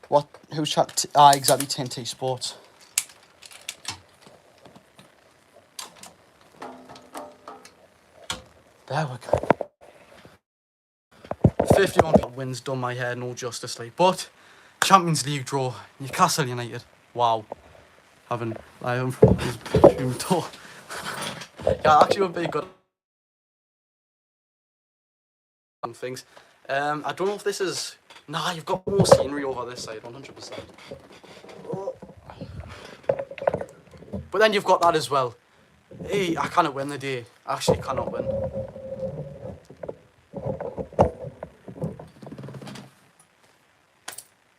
Speaker 1: What? Who's chat? Exactly, TNT Sports. There we go. 51 wins done my hair no justice, like. But Champions League draw, Newcastle United. Wow. Having live from his bedroom door. Yeah, actually would be good. Things. I don't know if this is. Nah, you've got more scenery over this side, 100%. But then you've got that as well. Hey, I cannot win the day. I actually cannot win.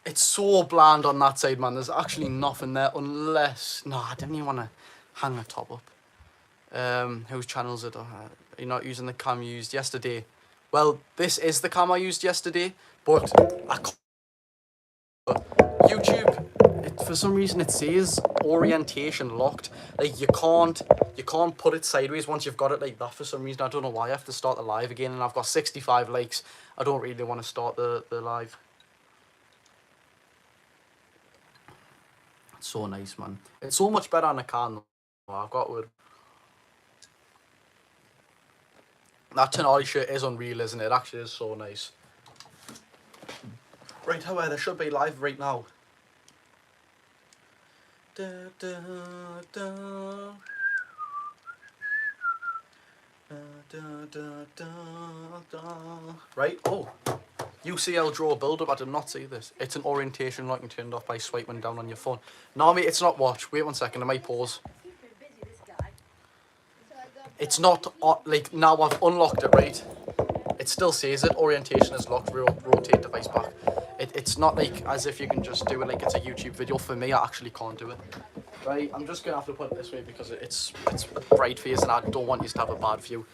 Speaker 1: It's so bland on that side, man. There's actually nothing there unless... No, I didn't even want to hang the top up. Whose channels are you not using the cam you used yesterday? Well, this is the cam I used yesterday, but I can't... YouTube, for some reason it says orientation locked. Like, you can't put it sideways once you've got it like that for some reason. I don't know why. I have to start the live again, and I've got 65 likes. I don't really want to start the live. It's so nice, man. It's so much better on the can. I've got word. That Tonali shirt is unreal, isn't it? It actually is so nice. Right, however, there should be live right now. Da, da, da. Da, da, da, da. Right, oh. UCL draw build-up, I did not see this. It's an orientation lock and turned off by swiping down on your phone. No, mate, it's not watch. Wait 1 second, I might pause. It's not, like, now I've unlocked it, right? It still says it, orientation is locked, rotate device back. It's not like as if you can just do it like it's a YouTube video. For me, I actually can't do it. Right, I'm just going to have to put it this way because it's bright for you and I don't want you to have a bad view.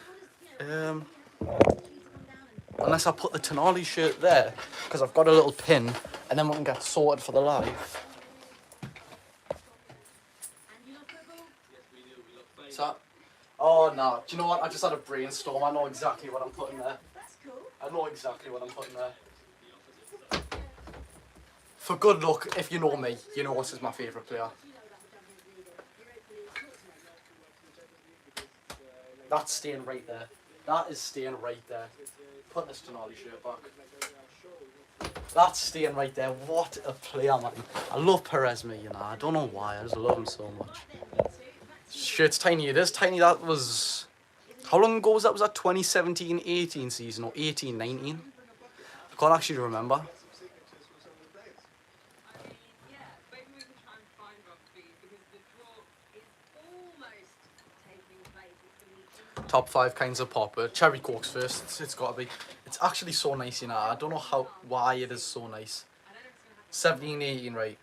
Speaker 1: Unless I put the Tonali shirt there, because I've got a little pin, and then we can get sorted for the live. So, oh no, do you know what? I just had a brainstorm. I know exactly what I'm putting there. I know exactly what I'm putting there. For good luck, if you know me, you know this is my favourite player. That's staying right there. That is staying right there. Put this Tonali shirt back. That's staying right there. What a player, man. I love Perez, me, you know. I don't know why. I just love him so much. Shirt's tiny. It is tiny. That was... How long ago was that? Was that 2017-18 season or 18-19? I can't actually remember. Top 5 kinds of pop. Cherry Cokes first. It's got to be. It's actually so nice, you know. I don't know why it is so nice. 17-18, right?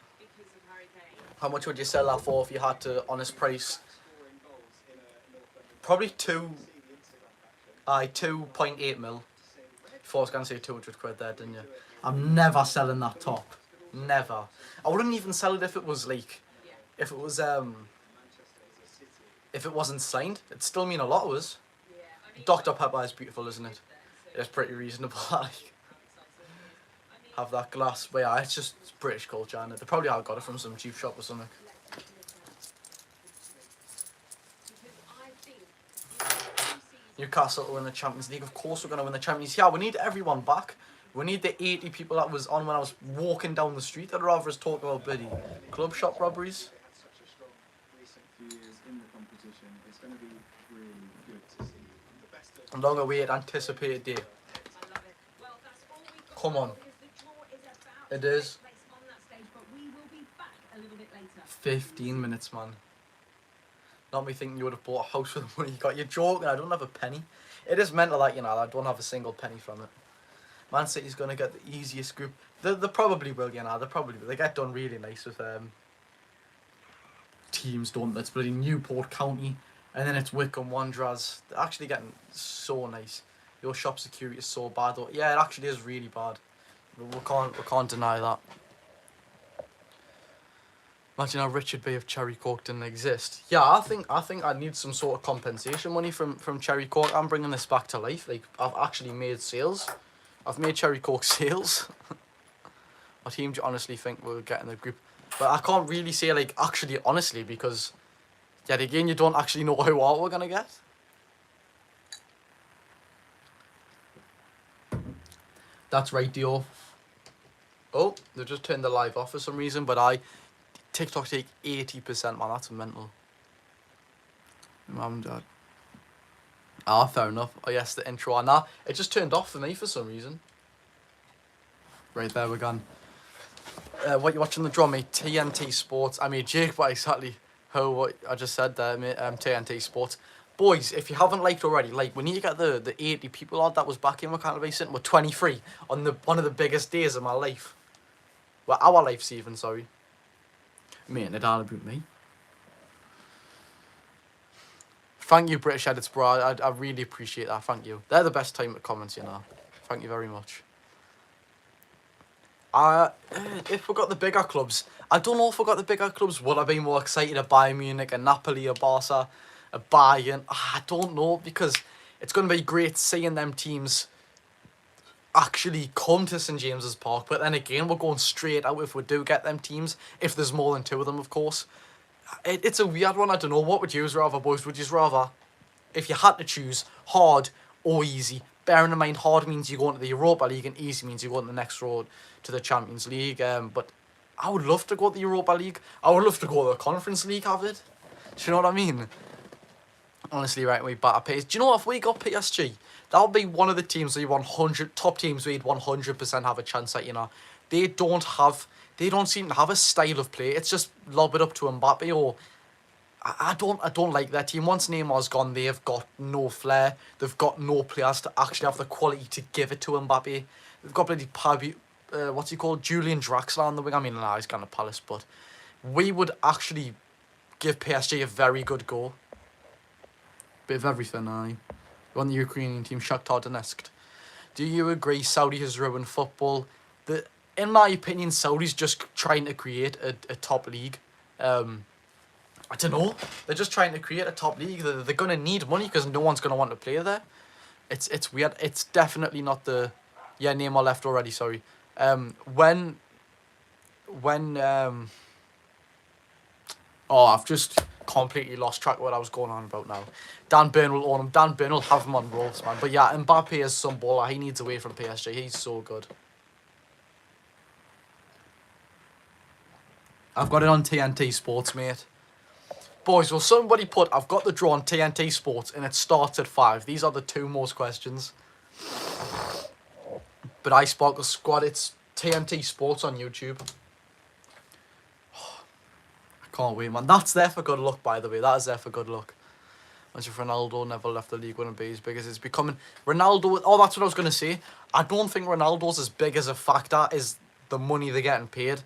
Speaker 1: How much would you sell that for if you had to, honest price? Probably 2.8 mil. Before I was going to say 200 quid there, didn't you? I'm never selling that top. Never. I wouldn't even sell it if it was like, if it was if it wasn't signed, it'd still mean a lot to us. Dr. Pepper is beautiful, isn't it? It's pretty reasonable. Like, have that glass. But yeah, it's British culture, and they probably have got it from some cheap shop or something. Newcastle to win the Champions League. Of course we're going to win the Champions League. Yeah, we need everyone back. We need the 80 people that was on when I was walking down the street. I'd rather us talk about bloody club shop robberies. A long awaited, anticipated day. Come on. It is. 15 minutes, man. Not me thinking you would have bought a house for the money you got. You're joking, I don't have a penny. It is mental that, you know, I don't have a single penny from it. Man City's going to get the easiest group. They probably will, you know, they probably will. They get done really nice with teams, don't they? It's bloody Newport County, and then it's Wycombe Wanderers. They're actually getting so nice. Your shop security is so bad, though. Yeah, it actually is really bad. We can't deny that. Imagine how rich it'd be if Cherry Coke didn't exist. Yeah, I think I need some sort of compensation money from Cherry Coke. I'm bringing this back to life. Like, I've actually made sales. I've made Cherry Coke sales. What team do you honestly think will get in the group? But I can't really say, like, actually, honestly, because yet again, you don't actually know who we're gonna get. That's right, Dio. Oh, they just turned the live off for some reason, but TikTok take 80%, man. That's mental. Mum and Dad. Ah, fair enough. Oh, yes, the intro. Nah, it just turned off for me for some reason. Right, there we're gone. What you watching the draw, mate? TNT Sports. I mean, Jake, but exactly what I just said there, mate. TNT Sports. Boys, if you haven't liked already, like, we need to get the 80 people odd that was back in. We're kind of sitting with 23 on one of the biggest days of my life. Well, our lives even, sorry. Mate, it all about me. Thank you, British Edits, bro. I really appreciate that. Thank you. They're the best time at comments, you know. Thank you very much. If we got the bigger clubs, I don't know if we got the bigger clubs, would I be more excited at Bayern Munich, a Napoli, a Barca, a Bayern? I don't know, because it's going to be great seeing them teams actually come to St James's Park, but then again, we're going straight out if we do get them teams, if there's more than two of them, of course. It's a weird one. I don't know. What would you rather, boys? Would you rather, if you had to choose, hard or easy? Bearing in mind, hard means you go into the Europa League and easy means you go on the next road to the Champions League. But I would love to go to the Europa League. I would love to go to the Conference League, have it. Do you know what I mean? Honestly, right, we better pace. Do you know what? If we got PSG, that would be one of the teams, the 100 top teams we'd 100% have a chance at, you know. They don't seem to have a style of play. It's just lob it up to Mbappe, or I don't like their team. Once Neymar's gone, they've got no flair. They've got no players to actually have the quality to give it to Mbappe. They've got bloody what's he called? Julian Draxler on the wing. I mean, nah, he's gone to Palace, but we would actually give PSG a very good go. Bit of everything, aye. We want the Ukrainian team, Shakhtar Donetsk. Do you agree Saudi has ruined football? In my opinion, Saudi's just trying to create a top league. I don't know. They're just trying to create a top league. They're going to need money because no one's going to want to play there. It's weird. It's definitely not the... Yeah, Neymar left already, sorry. Oh, I've just completely lost track of what I was going on about now. Dan Burn will own him. Dan Burn will have him on ropes, man. But yeah, Mbappe is some baller. He needs away from PSG. He's so good. I've got it on TNT Sports, mate. Boys, will somebody put, I've got the draw on TNT Sports and it starts at 5. These are the two most questions. But I Sparkle Squad, it's TNT Sports on YouTube. I can't wait, man. That's there for good luck, by the way. That is there for good luck. As if Ronaldo never left the league, wouldn't be as big as it's becoming. Ronaldo, oh, that's what I was going to say. I don't think Ronaldo's as big as a factor as the money they're getting paid.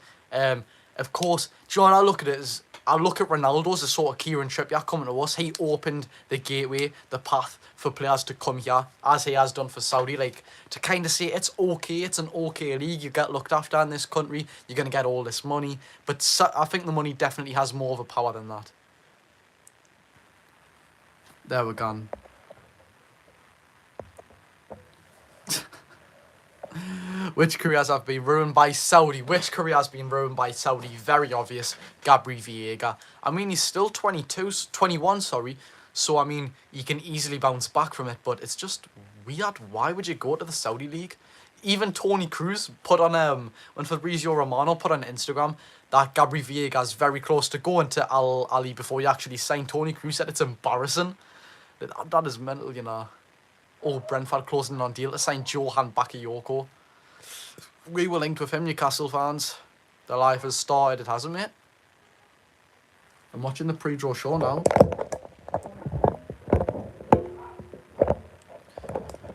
Speaker 1: Of course, do you know what I look at it as? I look at Ronaldo as a sort of Kieran Trippier coming to us. He opened the gateway, the path for players to come here, as he has done for Saudi. Like, to kind of say it's okay, it's an okay league, you get looked after in this country, you're going to get all this money. But I think the money definitely has more of a power than that. There we're gone. Which careers have been ruined by Saudi? Which career has been ruined by Saudi? Very obvious. Rivière. I mean, he's still 21, sorry. So, I mean, he can easily bounce back from it. But it's just weird. Why would you go to the Saudi league? Even Tony Cruz put on, when Fabrizio Romano put on Instagram that Rivière is very close to going to Al Ali before he actually signed. Tony Cruz said it's embarrassing. That is mental, you know. Oh, Brentford closing in on deal to sign Johan Bakayoko. We were linked with him, Newcastle fans. Their life has started, it hasn't, mate. I'm watching the pre-draw show now.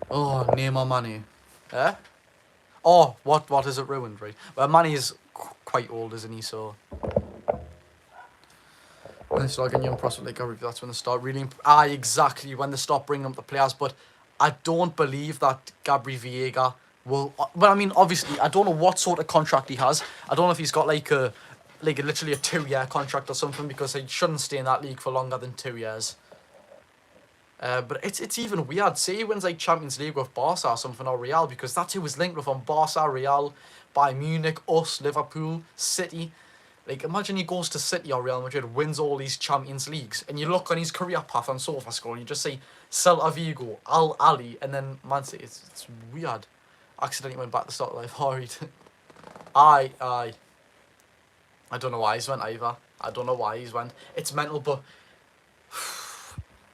Speaker 1: Oh, Neymar Mane. Eh? Oh, what is it ruined, right? Well, Mane is quite old, isn't he, so... When they start getting young prospect like that's when they start really... exactly, when they start bringing up the players, but I don't believe that Rivière will... Well, I mean, obviously, I don't know what sort of contract he has. I don't know if he's got like literally a 2-year contract or something, because he shouldn't stay in that league for longer than 2 years. But it's even weird. Say he wins like Champions League with Barca or something, or Real, because that's who was linked with on Barca, Real, Bayern Munich, us, Liverpool, City. Like, imagine he goes to City or Real Madrid, wins all these Champions Leagues, and you look on his career path on SofaScore, and you just say Celta Vigo, Al Ali, and then Man City. It's weird. Accidentally went back to start life. Alright. Aye. I don't know why he's went either. I don't know why he's went. It's mental, but...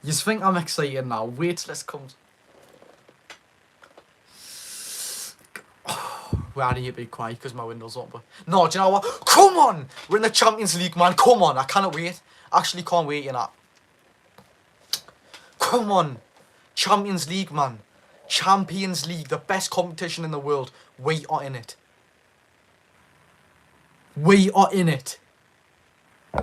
Speaker 1: You think I'm excited now? Wait till this comes. Well, I need to be quiet because my window's open. No, do you know what? Come on! We're in the Champions League, man. Come on. I cannot wait. Actually can't wait, you know. Come on. Champions League, man. Champions League. The best competition in the world. We are in it. We are in it.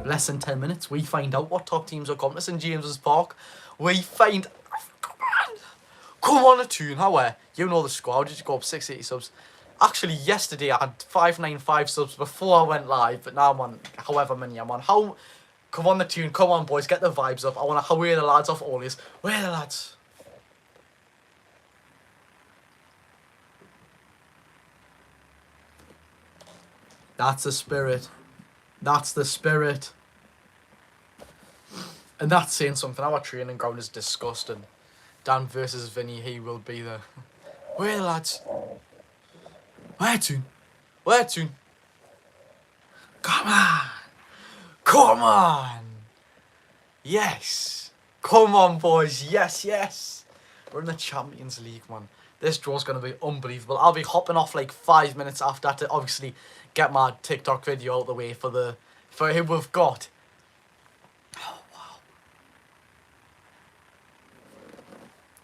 Speaker 1: Less than 10 minutes. We find out what top teams are coming to St James's Park. We find... Come on, a tune. How are you? Know the squad. Did you go up 680 subs? Actually, yesterday I had 595 subs before I went live, but now I'm on however many I'm on. How? Come on, the tune. Come on, boys. Get the vibes up. I want to wear the lads off all this. Where are the lads? That's the spirit. That's the spirit. And that's saying something. Our training ground is disgusting. Dan versus Vinny, he will be there. Where are the lads? Where to? Where to? Come on! Come on! Yes! Come on, boys! Yes, yes! We're in the Champions League, man. This draw's going to be unbelievable. I'll be hopping off like 5 minutes after to obviously get my TikTok video out of the way for who we've got. Oh, wow.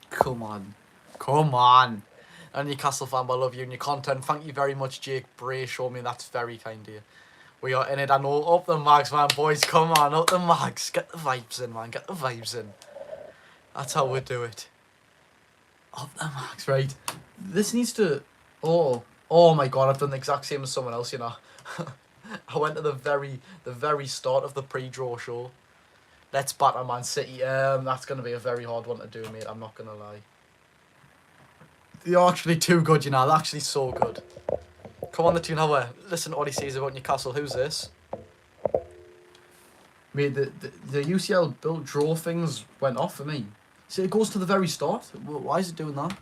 Speaker 1: Come on. Come on. And Newcastle fan, I love you and your content. Thank you very much, Jake Bray. Show me that's very kind of you. We are in it. I know. Up the mags, man, boys. Come on, up the mags. Get the vibes in, man. Get the vibes in. That's how we do it. Up the mags, right? This needs to... Oh my God, I've done the exact same as someone else, you know. I went to the very start of the pre-draw show. Let's batter Man City. That's going to be a very hard one to do, mate. I'm not going to lie. You're actually too good, you know. They're actually so good. Come on, the tune. How listen to what he says about Newcastle. Who's this? Mate, the UCL built draw things went off for me. See, it goes to the very start. Why is it doing that?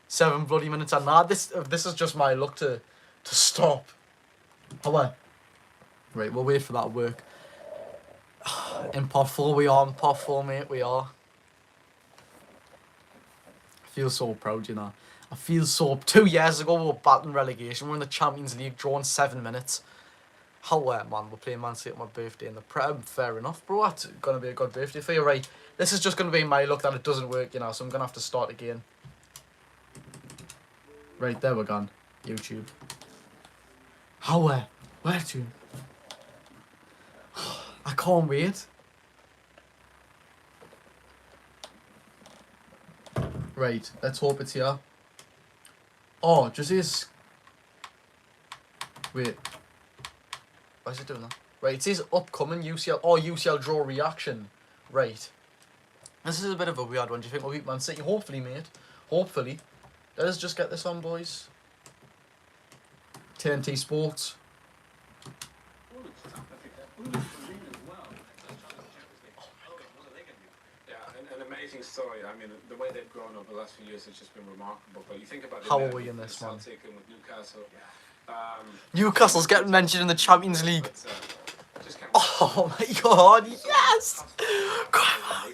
Speaker 1: 7 bloody minutes and that. This is just my luck to stop. How Right, we'll wait for that to work. In pot 4 we are. In pot 4, mate, we are. I feel so proud, you know. I feel so... 2 years ago, we were battling relegation. We're in the Champions League, drawing 7 minutes. How man, we're playing Man City on my birthday in the Prem. Fair enough, bro. That's going to be a good birthday for you, right? This is just going to be my luck that it doesn't work, you know, so I'm going to have to start again. Right, there we're gone. YouTube. How where to? I can't wait. Right, let's hope it's here. Oh, just is. Wait. Why is it doing that? Right, it says upcoming UCL. Oh, UCL draw reaction. Right. This is a bit of a weird one. Do you think we'll beat Man City? Hopefully, mate. Hopefully. Let us just get this on, boys. TNT Sports.
Speaker 3: An amazing story. I mean, the way they've grown over the last few years has just been remarkable. But you think about
Speaker 1: how are we in this one?
Speaker 3: Celtic and with Newcastle.
Speaker 1: Newcastle's getting mentioned in the Champions League.
Speaker 3: Just can't
Speaker 1: Oh my God! Yes. Come on.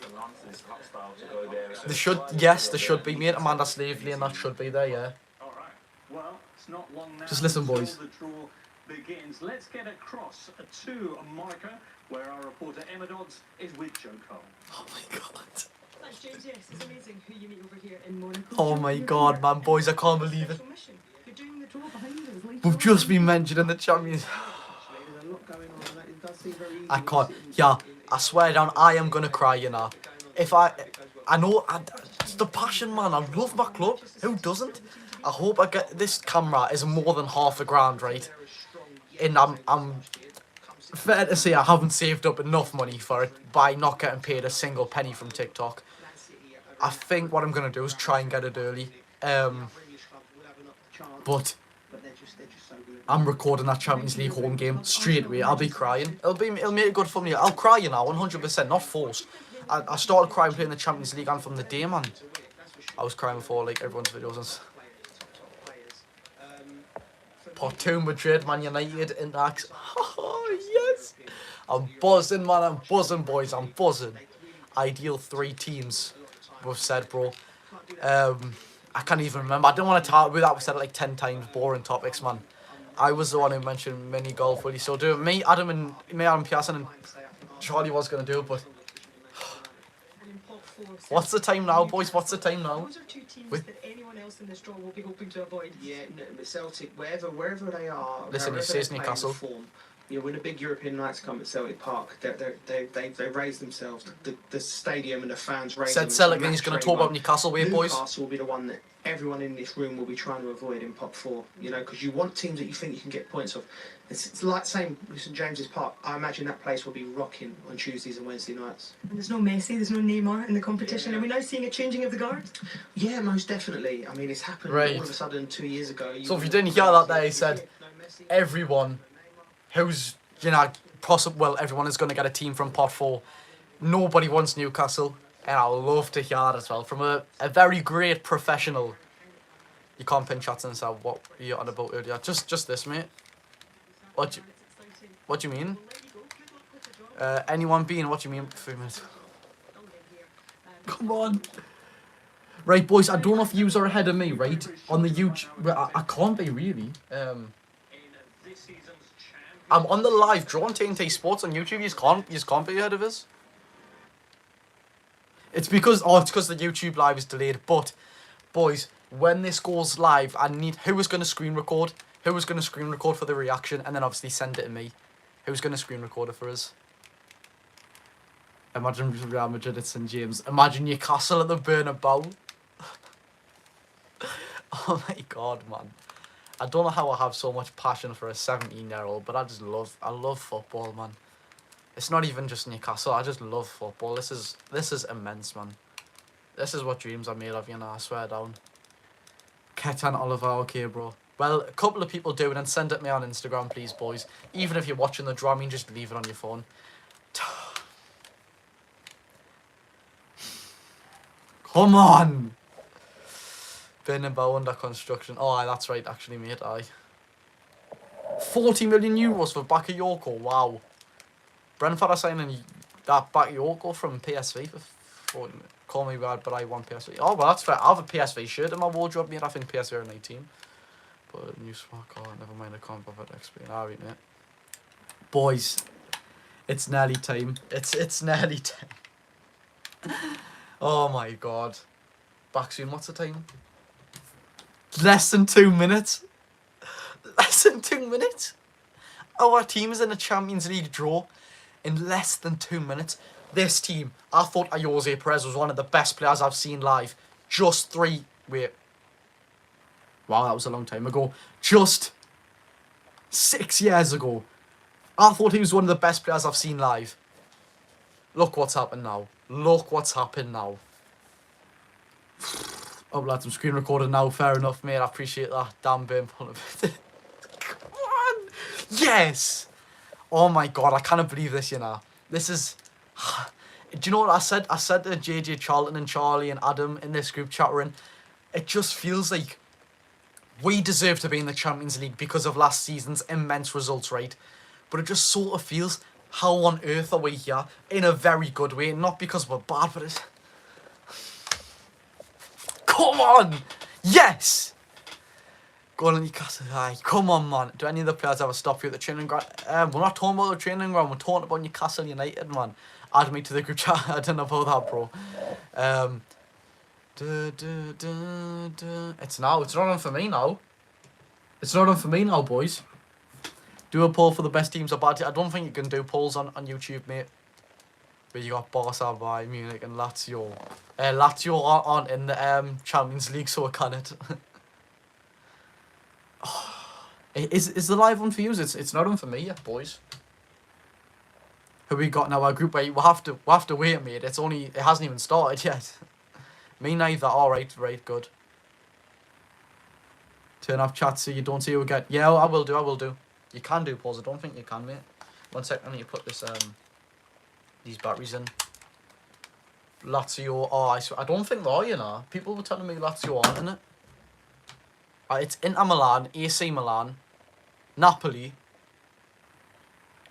Speaker 1: They should. Yes, they should be, mate. Amanda Slavely, and that should be there. Yeah.
Speaker 4: All right. Well, it's not long now.
Speaker 1: Just listen, boys.
Speaker 4: until the draw begins. Let's get across to Monaco, where our reporter Emma Dodds is with Joe Cole.
Speaker 1: Oh my God.
Speaker 2: Thanks, James. Yes, it's amazing who you meet over here in Monaco.
Speaker 1: Oh my God, man, boys, I can't believe it.
Speaker 2: You're doing the draw behind us.
Speaker 1: We've just been mentioned in the Champions. I can't. Yeah, I swear down, I am gonna cry. You know, if I know, it's the passion, man. I love my club. Who doesn't? I hope I get this camera is more than half a grand, right? And I'm fair to say I haven't saved up enough money for it by not getting paid a single penny from TikTok. I think what I'm gonna do is try and get it early. But I'm recording that Champions League home game straight away. I'll be crying. It'll make it good for me. I'll cry, you know, 100%, not forced. I started crying playing the Champions League and from the day, man. I was crying before like everyone's videos. Part 2 Madrid, Man United, Intax. Oh yes! I'm buzzing, man. I'm buzzing, boys. I'm buzzing. Ideal 3 teams. We've said, bro. I can't even remember. I don't want to talk about that. We said it like 10 times. Boring topics, man. I was the one who mentioned mini golf. Will you still do it? Me, Adam Pearson, and Charlie was going to do it, but... What's the time now, boys? What's the time now?
Speaker 2: Those are 2 teams that anyone else in this draw will be hoping to avoid.
Speaker 5: Yeah, no, but Celtic, wherever they are,
Speaker 1: Listen, he
Speaker 5: wherever
Speaker 1: says
Speaker 5: they're
Speaker 1: Newcastle.
Speaker 5: playing form, you know, when a big European nights come at Celtic Park, they raise themselves. The stadium and the fans raise
Speaker 1: Said
Speaker 5: them.
Speaker 1: Celtic, then he's going to talk about Newcastle, wait, boys.
Speaker 5: Newcastle will be the one that everyone in this room will be trying to avoid in pot 4. You know, because you want teams that you think you can get points off. It's like saying St James's Park. I imagine that place will be rocking on Tuesdays and Wednesday nights.
Speaker 2: And there's no Messi, there's no Neymar in the competition.
Speaker 5: Yeah.
Speaker 2: Are we now seeing a changing of the guard?
Speaker 5: Yeah, most definitely. I mean, it's happened
Speaker 1: Right.
Speaker 5: all of a sudden 2 years ago.
Speaker 1: So if you didn't hear that there, he said everyone who's, you know, well, everyone is going to get a team from pot 4. Nobody wants Newcastle. And I love to hear that as well. From a very great professional. You can't pin shots and say what you're on about earlier. Just this, mate. What do you mean? Anyone being, what do you mean? 3 minutes. Come on. Right, boys, I don't know if yous are ahead of me, right? On the YouTube. I can't be, really. I'm on the live draw on TNT Sports on YouTube. You can't be ahead of us. It's because the YouTube live is delayed. But, boys, when this goes live, I need... Who is going to screen record? Who was going to screen record for the reaction and then obviously send it to me? Who's going to screen record it for us? Imagine Real Madrid at St James. Imagine Newcastle at the Bernabeu. Oh my God, man. I don't know how I have so much passion for a 17-year-old, but I love football, man. It's not even just Newcastle. I just love football. This is immense, man. This is what dreams are made of, you know. I swear down. Ketan Oliver, okay, bro. Well, a couple of people do it and send it me on Instagram, please, boys. Even if you're watching the draw, I mean, just leave it on your phone. Come on! Bernabeu under construction. Oh, aye, that's right, actually, mate, aye. 40 million euros for Bakayoko, wow. Brentford are signing that Bakayoko from PSV for 40 million. Call me bad, but I want PSV. Oh, well, that's fair. I have a PSV shirt in my wardrobe, mate. I think PSV are an 18. But new smart car, never mind, I can't bother to explain. Alright, mate. Boys, it's nearly time. It's nearly time. Oh my God. Back soon, what's the time? Less than 2 minutes. Less than 2 minutes. Our team is in a Champions League draw in less than 2 minutes. This team, I thought Jose Perez was one of the best players I've seen live. Wait. Wow, that was a long time ago. Just 6 years ago. I thought he was one of the best players I've seen live. Look what's happened now. Look what's happened now. Oh, lads, I'm screen recording now. Fair enough, mate. I appreciate that. Damn bimp. Come on. Yes. Oh my god, I cannot believe this, you know. This is... Do you know what I said? I said to JJ, Charlton and Charlie and Adam in this group chat we're in, it just feels like we deserve to be in the Champions League because of last season's immense results, right? But it just sort of feels, how on earth are we here? In a very good way. Not because we're bad, but it's... Come on! Yes! Go on, Newcastle. Aye, come on, man. Do any of the players ever stop you at the training ground? We're not talking about the training ground. We're talking about Newcastle United, man. Add me to the group chat. I don't know about that, bro. It's now. It's not on for me now. It's not on for me now, boys. Do a poll for the best teams or bad teams. I don't think you can do polls on YouTube, mate. But you got Barca, Bayern Munich and Lazio. Lazio aren't in the Champions League, so I can't. Is the live one for you? It's not on for me yet, boys. Who we got now? Our group wait. We'll have to wait, mate. It hasn't even started yet. Me neither. All right, good. Turn off chat so you don't see who we get. Yeah, I will do. You can do pause. I don't think you can, mate. 1 sec. I need to put this these batteries in. Lazio. Oh, I don't think they are. You know, people were telling me Lazio aren't in it. It's Inter Milan, AC Milan, Napoli,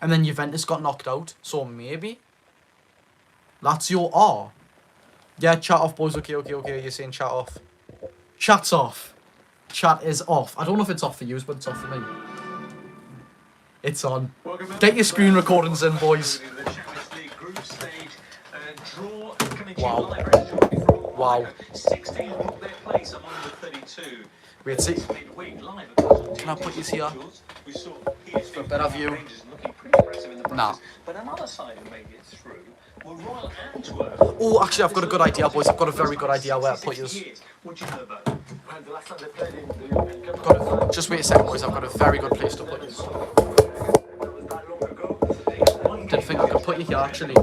Speaker 1: and then Juventus got knocked out, so maybe Lazio are. Yeah, chat off, boys. Okay. You're saying chat off. Chat's off. Chat is off. I don't know if it's off for you, but it's off for me. It's on. Get your screen recordings in, boys. Wow.
Speaker 4: 16 booked their place among the 32.
Speaker 1: Wait, see. Can I put you here? For a better view. Nah.
Speaker 4: But another side who made it through were Royal Antwerp.
Speaker 1: Oh, actually, I've got a good idea, boys. I've got a very good idea where to put you. Just wait a second, boys. I've got a very good place to put you. Didn't think I could put you here, actually.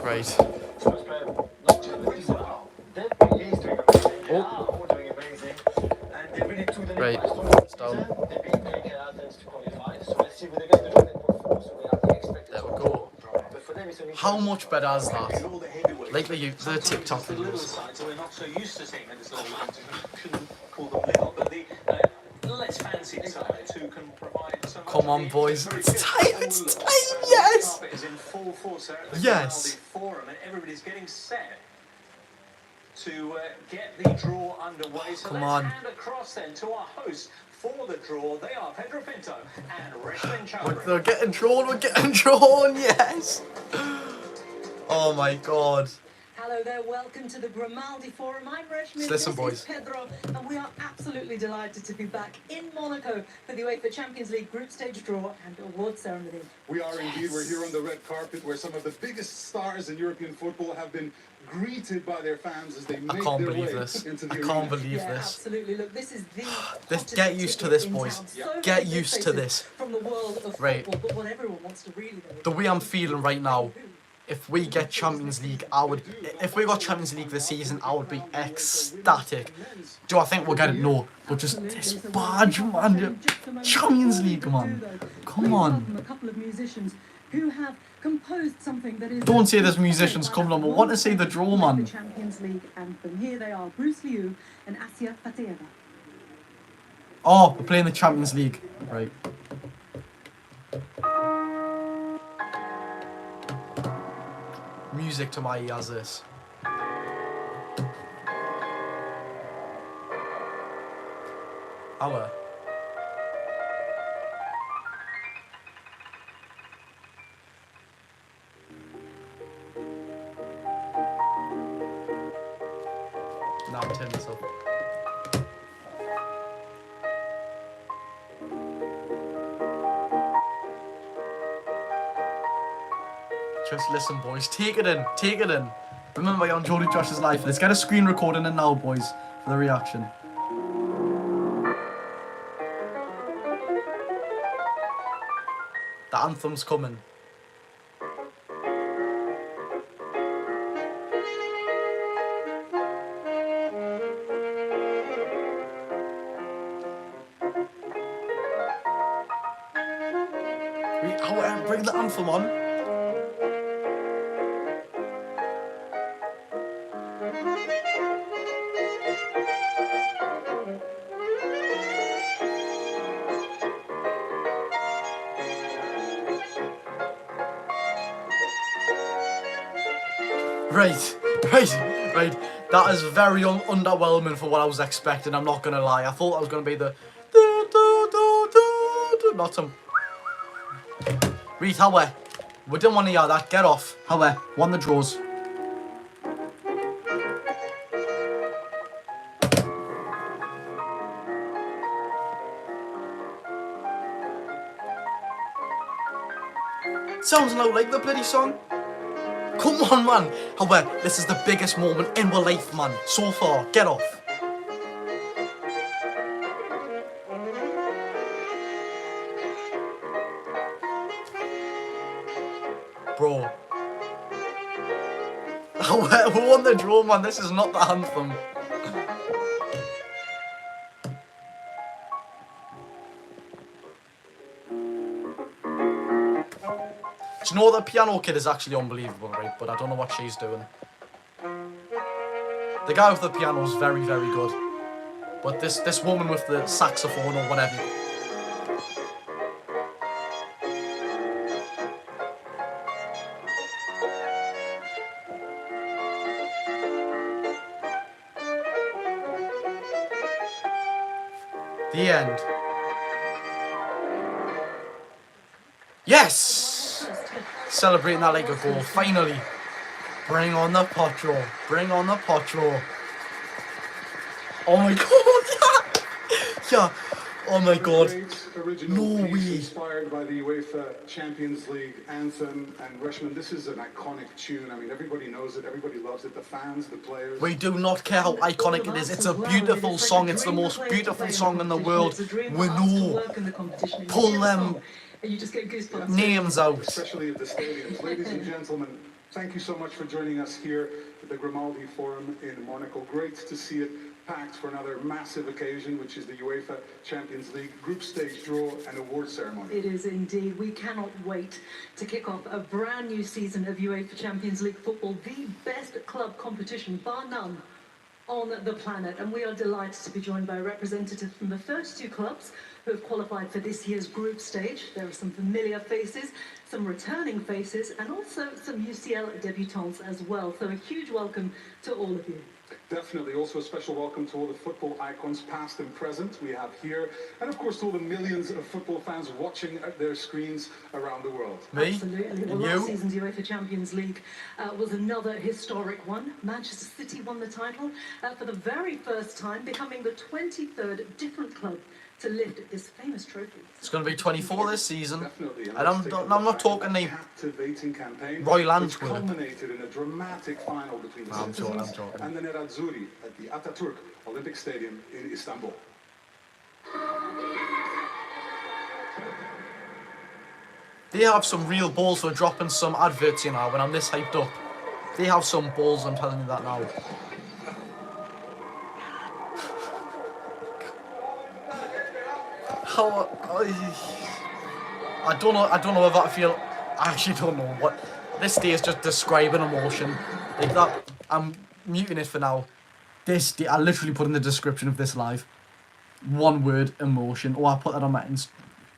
Speaker 1: Right. Oh. Right. It's down. There we go. How much better is that? Like the TikTok videos. Come on, boys. It's time. It's time. Yes. Yes.
Speaker 4: Everybody's getting set to get the draw underway. So
Speaker 1: come
Speaker 4: let's
Speaker 1: on.
Speaker 4: hand across then to our hosts for the draw. They are Pedro Pinto and Reshman Chowdhury.
Speaker 1: We're getting drawn. We're getting drawn. Yes. Oh my God.
Speaker 2: Hello there, welcome to the Grimaldi Forum. I'm Reshman,
Speaker 1: Listen,
Speaker 2: this
Speaker 1: boys.
Speaker 2: is Pedro, and we are absolutely delighted to be back in Monaco for the UEFA Champions League group stage draw and award ceremony.
Speaker 6: We are indeed. We're here on the red carpet where some of the biggest stars in European football have been greeted by their fans as they make
Speaker 1: can't
Speaker 6: their
Speaker 1: believe
Speaker 6: way
Speaker 1: this.
Speaker 6: into the
Speaker 1: I
Speaker 6: arena.
Speaker 1: can't believe
Speaker 2: Yeah,
Speaker 1: this.
Speaker 2: absolutely. Look, this is the
Speaker 1: Get used to this, boys. Get used to this.
Speaker 2: From the world of
Speaker 1: Right.
Speaker 2: football, but what everyone wants to really know.
Speaker 1: The way I'm feeling right now, if we get Champions League, if we got Champions League this season, I would be ecstatic. Do I think we'll get it? No. But just this badge, man. Champions League, man. Come on.
Speaker 2: A couple of musicians who have composed something that is.
Speaker 1: Don't say there's musicians coming on. We want to see the draw, man.
Speaker 2: The Champions League anthem. Here they are, Bruce Liu and Asia Fateva.
Speaker 1: Oh, we're playing the Champions League. Right. Music to my ears, this. Hour. Now I'm turning this up. Just listen, boys. Take it in. Take it in. Remember, you're on Jody Josh's life. Let's get a screen recording in now, boys, for the reaction. The anthem's coming. Bring the anthem on. Right. That is very underwhelming for what I was expecting. I'm not gonna lie. I thought I was gonna be the not some. Read, how we didn't want to hear that. Get off. How won the draws. Sounds like the bloody song. Come on, man. However, this is the biggest moment in my life, man. So far. Get off. Bro. We won the draw, man. This is not the anthem. Do you know the piano kid is actually unbelievable, right? But I don't know what she's doing. The guy with the piano is very, very good. But this woman with the saxophone or whatever. The end. Yes! Celebrating that like a goal. Finally. Bring on the potro. Bring on the potro. Oh my god. Yeah. Oh my god. No way.
Speaker 6: Inspired by the UEFA Champions League anthem, and Rushman, this is an iconic tune. I mean, everybody knows it, everybody loves it, the fans, the players.
Speaker 1: We do not care how iconic it is. It's a beautiful song. It's the most beautiful song in the world. We know. Pull them names out.
Speaker 6: Especially at the stadiums. Ladies and gentlemen, thank you so much for joining us here at the Grimaldi Forum in Monaco. Great to see it packed for another massive occasion, which is the UEFA Champions League group stage draw and award ceremony.
Speaker 2: It is indeed. We cannot wait to kick off a brand new season of UEFA Champions League football, the best club competition, bar none, on the planet. And we are delighted to be joined by representatives from the first two clubs who have qualified for this year's group stage. There are some familiar faces, some returning faces, and also some UCL debutants as well. So a huge welcome to all of you.
Speaker 6: Definitely. Also a special welcome to all the football icons, past and present, we have here. And of course to all the millions of football fans watching at their screens around the world.
Speaker 1: Me?
Speaker 2: Absolutely. Well, last season's UEFA Champions League was another historic one. Manchester City won the title for the very first time, becoming the 23rd different club to lift this famous trophy.
Speaker 1: It's going to be 24 this season.
Speaker 6: Definitely.
Speaker 1: And I'm not talking the
Speaker 6: captivating campaign,
Speaker 1: Royal
Speaker 6: which
Speaker 1: Antwerp.
Speaker 6: culminated in a dramatic final between the Citizens and the Nerazzurri at the Atatürk Olympic Stadium in Istanbul.
Speaker 1: They have some real balls for dropping some adverts, you know, when I'm this hyped up. They have some balls, I'm telling you that now. I don't know if I feel. I actually don't know what. This day is just describing emotion. Like that. I'm muting it for now. This day, I literally put in the description of this live. One word, emotion. Oh, I put that on my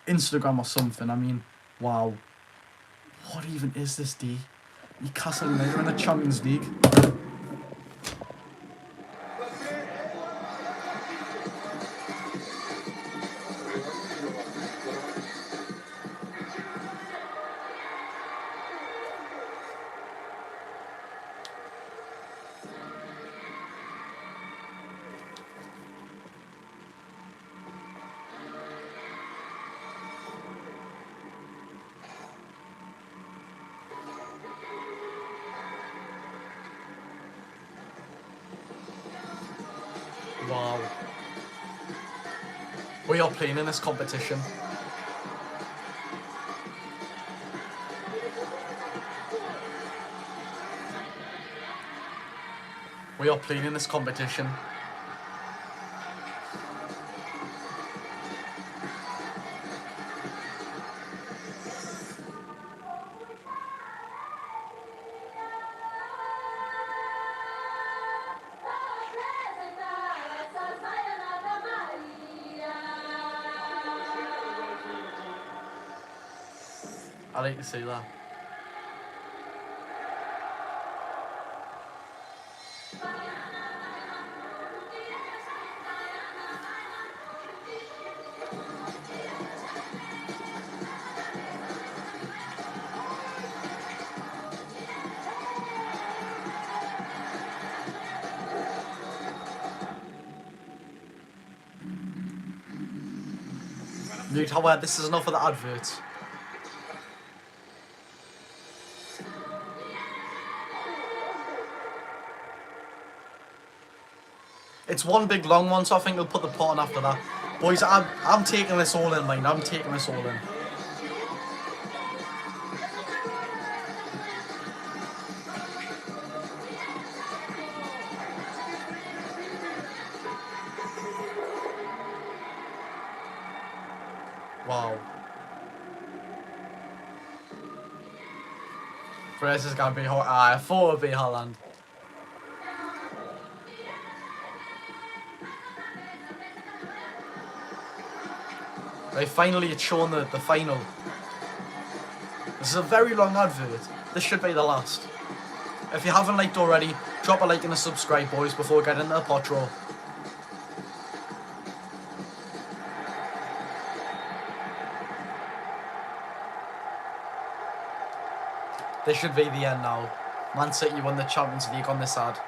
Speaker 1: Instagram or something. I mean, wow. What even is this day? Newcastle United are in the Champions League. Wow. We are playing in this competition. We are playing in this competition. I like to see that. Dude, however, this is enough for the adverts. It's one big long one, so I think we'll put the pot on after that. Boys, I'm taking this all in, mate. I'm taking this all in. Wow. This is gonna be hot. I thought it would be Haaland. Right, finally it's shown the final. This is a very long advert. This should be the last. If you haven't liked already, drop a like and a subscribe, boys, before getting into the pot draw. This should be the end now. Man City won the Champions League on this ad.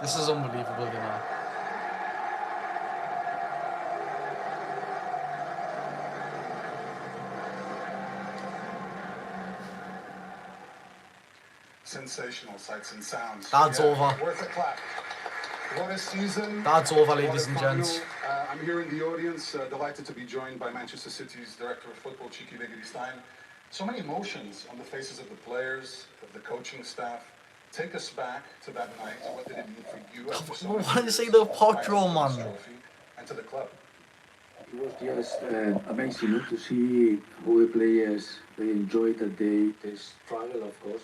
Speaker 1: This is unbelievable, you know.
Speaker 6: Sensational sights and sounds.
Speaker 1: That's over.
Speaker 6: Worth a clap. What a season.
Speaker 1: That's over,
Speaker 6: What a
Speaker 1: ladies and
Speaker 6: final.
Speaker 1: gents.
Speaker 6: I'm here in the audience, delighted to be joined by Manchester City's Director of Football, Chiki Stein. So many emotions on the faces of the players, of the coaching staff. Take us back to that night. What did it mean for you?
Speaker 1: I want to see the pot draw, man.
Speaker 6: And to the club.
Speaker 7: It was just amazing to see how the players they enjoyed the day. The struggle, of course,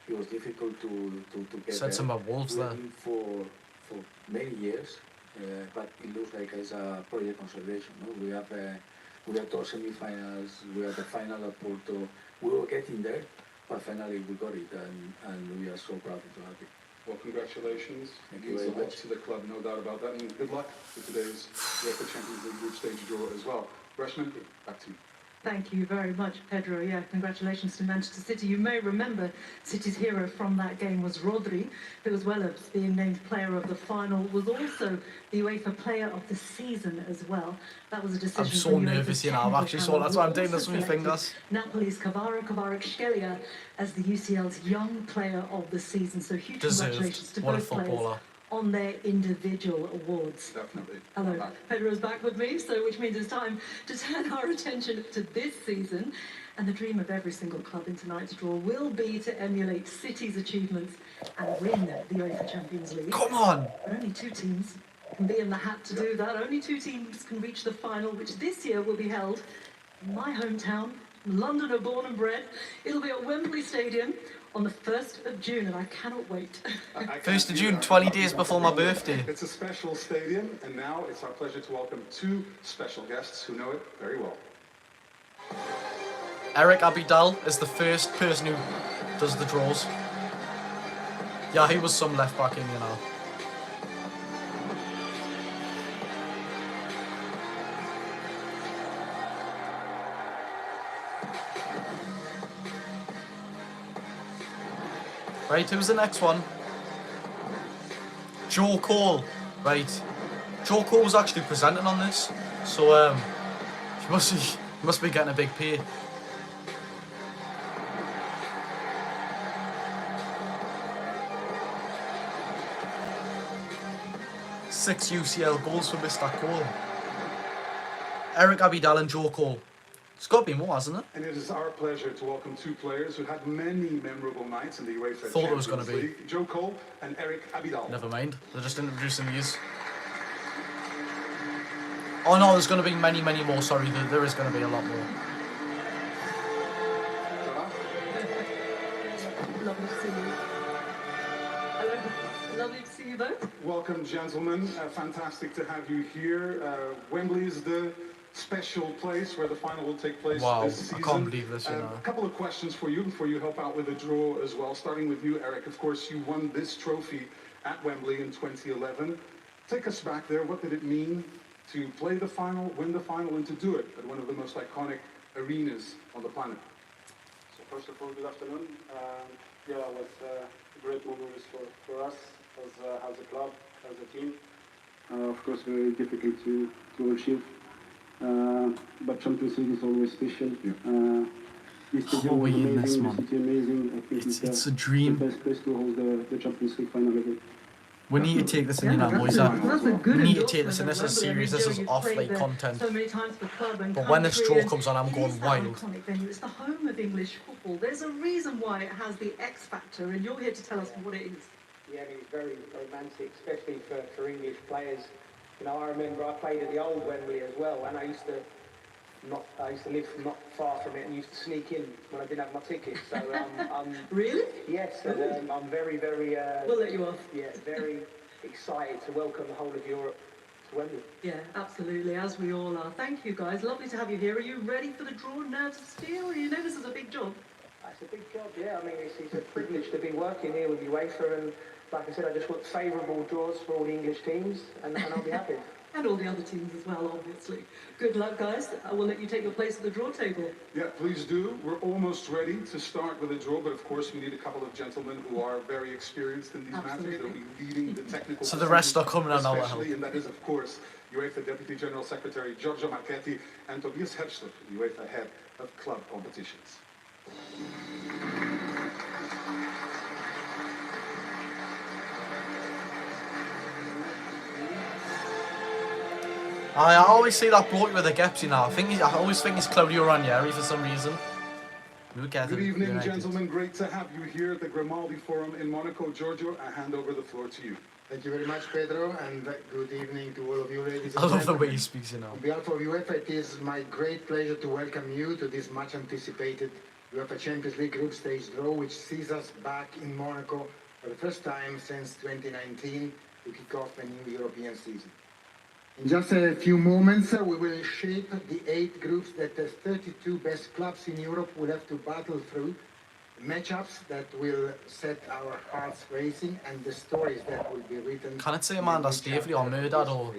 Speaker 7: it was difficult to get
Speaker 1: Said
Speaker 7: there.
Speaker 1: some about Wolves there.
Speaker 7: Waiting for many years, but it looks like it's a project consolidation. No? We have two semi-finals. We have the final at Porto. We were getting there, but finally we got it, and we are so proud and so happy.
Speaker 6: Well, congratulations.
Speaker 7: Thank you
Speaker 6: Means
Speaker 7: very
Speaker 6: a lot
Speaker 7: much.
Speaker 6: to the club, no doubt about that. And good luck for today's UEFA Champions League group stage draw as well. Rashman, back to you.
Speaker 2: Thank you very much, Pedro. Yeah, congratulations to Manchester City. You may remember City's hero from that game was Rodri, who, as well as being named player of the final, was also the UEFA player of the season as well. That was a decision.
Speaker 1: I'm so
Speaker 2: from
Speaker 1: nervous, you know. I've actually saw that's why I'm doing this with my fingers.
Speaker 2: Napoli's Kvaratskhelia as the UCL's young player of the season. So huge congratulations to
Speaker 1: What a
Speaker 2: both players
Speaker 1: footballer.
Speaker 2: on their individual awards.
Speaker 6: Definitely.
Speaker 2: Hello,
Speaker 6: Back.
Speaker 2: Pedro's back with me, so which means it's time to turn our attention to this season. And the dream of every single club in tonight's draw will be to emulate City's achievements and win the UEFA Champions League.
Speaker 1: Come on!
Speaker 2: But only two teams can be in the hat to do that. Only two teams can reach the final, which this year will be held in my hometown, Londoner born and bred. It'll be at Wembley Stadium on the 1st of June, and I cannot wait.
Speaker 1: 1st of June, 20 days before my birthday.
Speaker 6: It's a special stadium, and now it's our pleasure to welcome two special guests who know it very well.
Speaker 1: Eric Abidal is the first person who does the draws. Yeah, he was some left back in, you know. Right, who's the next one? Joe Cole. Right. Joko was actually presenting on this, so he must be getting a big pay. Six UCL goals for Mr. Cole. Eric Abidal and Joe Cole. It's got to be more, hasn't it?
Speaker 6: And it is our pleasure to welcome two players who had many memorable nights in the UEFA
Speaker 1: Thought it was
Speaker 6: Champions
Speaker 1: gonna be.
Speaker 6: League. Joe Cole and Eric Abidal.
Speaker 1: Never mind. They're just introducing these. Oh no, there's going to be many more. Sorry, there is going to be a lot more.
Speaker 2: Lovely to see you. Hello. Lovely to see you both.
Speaker 6: Welcome, gentlemen. Fantastic to have you here. Wembley is the special place where the final will take place
Speaker 1: Wow,
Speaker 6: this season.
Speaker 1: I can't believe this, you know.
Speaker 6: A couple of questions for you before you help out with the draw as well. Starting with you, Eric. Of course, you won this trophy at Wembley in 2011. Take us back there. What did it mean to play the final, win the final, and to do it at one of the most iconic arenas on the planet?
Speaker 8: So first of all, good afternoon. Yeah, it was great memories for us as a club, as a team. Of course, very difficult to achieve. But Champions League is always special. This stadium was amazing, the city amazing. I think
Speaker 1: It's a dream.
Speaker 8: the best place to hold the Champions League final ever.
Speaker 1: We need to take this in, you know, boys. We need to take this in. This is serious. This is off-like content.
Speaker 2: So many times for club and
Speaker 1: But when this
Speaker 2: country,
Speaker 1: draw comes on, I'm
Speaker 2: it
Speaker 1: going
Speaker 2: is that
Speaker 1: wild.
Speaker 2: iconic venue. It's the home of English football. There's a reason why it has the X factor, and you're here to tell us what it is.
Speaker 9: Yeah, I mean, it's very romantic, especially for English players. You know, I remember I played at the old Wembley as well, and I used to live not far from it and used to sneak in when I didn't have my ticket. So
Speaker 2: Really?
Speaker 9: yes, and I'm very,
Speaker 2: We'll let you off.
Speaker 9: yeah, very excited to welcome the whole of Europe to Wembley.
Speaker 2: Yeah, absolutely, as we all are. Thank you, guys. Lovely to have you here. Are you ready for the draw? Nerves of steel? You know this is a big job.
Speaker 9: It's a big job, yeah. I mean, it's a privilege to be working here with UEFA, and like I said, I just want favourable draws for all the English teams, and I'll be happy.
Speaker 2: And all the other teams as well, obviously. Good luck, guys. I will let you take your place at the draw table.
Speaker 6: Yeah, please do. We're almost ready to start with the draw, but of course we need a couple of gentlemen who are very experienced in these matters. They'll be leading the technical.
Speaker 1: So the rest are coming on our help.
Speaker 6: And that is, of course, UEFA Deputy General Secretary Giorgio Marchetti and Tobias Herbstler, UEFA Head of Club Competitions.
Speaker 1: I always see that bloke with the gaps, you know. I always think he's Claudio Ranieri for some reason.
Speaker 6: Good evening, gentlemen. Great to have you here at the Grimaldi Forum in Monaco. Giorgio, I hand over the floor to you.
Speaker 10: Thank you very much, Pedro, and good evening to all of you, ladies and
Speaker 1: I love
Speaker 10: gentlemen.
Speaker 1: the way he speaks, you know.
Speaker 10: On behalf of UEFA, it is my great pleasure to welcome you to this much-anticipated UEFA Champions League group stage draw, which sees us back in Monaco for the first time since 2019 to kick off a new European season. In just a few moments, we will shape the 8 groups that the 32 best clubs in Europe will have to battle through, matchups that will set our hearts racing, and the stories that will be written.
Speaker 1: Can it say Amanda Staveley or Murdad or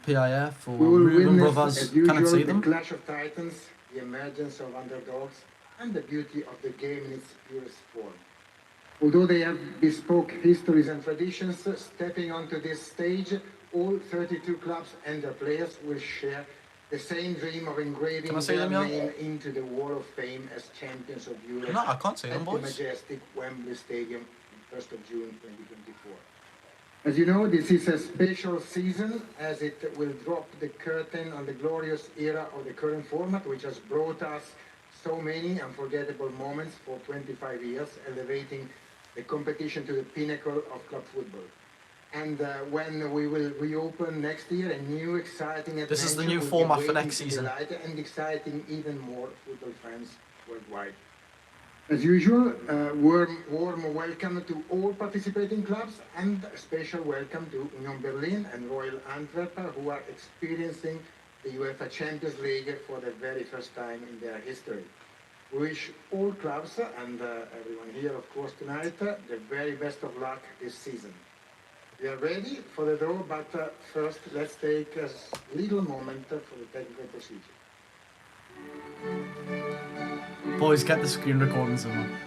Speaker 1: PIF or
Speaker 10: We will
Speaker 1: Reuben
Speaker 10: witness,
Speaker 1: Brothers?
Speaker 10: as
Speaker 1: Can it
Speaker 10: usual,
Speaker 1: see
Speaker 10: the
Speaker 1: them?
Speaker 10: clash of titans, the emergence of underdogs, and the beauty of the game in its purest form. Although they have bespoke histories and traditions, stepping onto this stage, all 32 clubs and their players will share the same dream of engraving their name into the Wall of Fame as champions of Europe.
Speaker 1: No, I can't see them,
Speaker 10: at
Speaker 1: boys.
Speaker 10: the majestic Wembley Stadium on 1st of June 2024. As you know, this is a special season as it will drop the curtain on the glorious era of the current format, which has brought us so many unforgettable moments for 25 years, elevating the competition to the pinnacle of club football. And when we will reopen next year, a new exciting adventure.
Speaker 1: This is the new
Speaker 10: will be
Speaker 1: format for
Speaker 10: waiting
Speaker 1: next
Speaker 10: to
Speaker 1: season.
Speaker 10: delight and exciting even more football fans worldwide. As usual, warm welcome to all participating clubs, and a special welcome to Union Berlin and Royal Antwerp, who are experiencing the UEFA Champions League for the very first time in their history. We wish all clubs and everyone here, of course, tonight, the very best of luck this season. We are ready for the draw, but first let's take a little moment for the technical procedure.
Speaker 1: Boys, get the screen recordings in.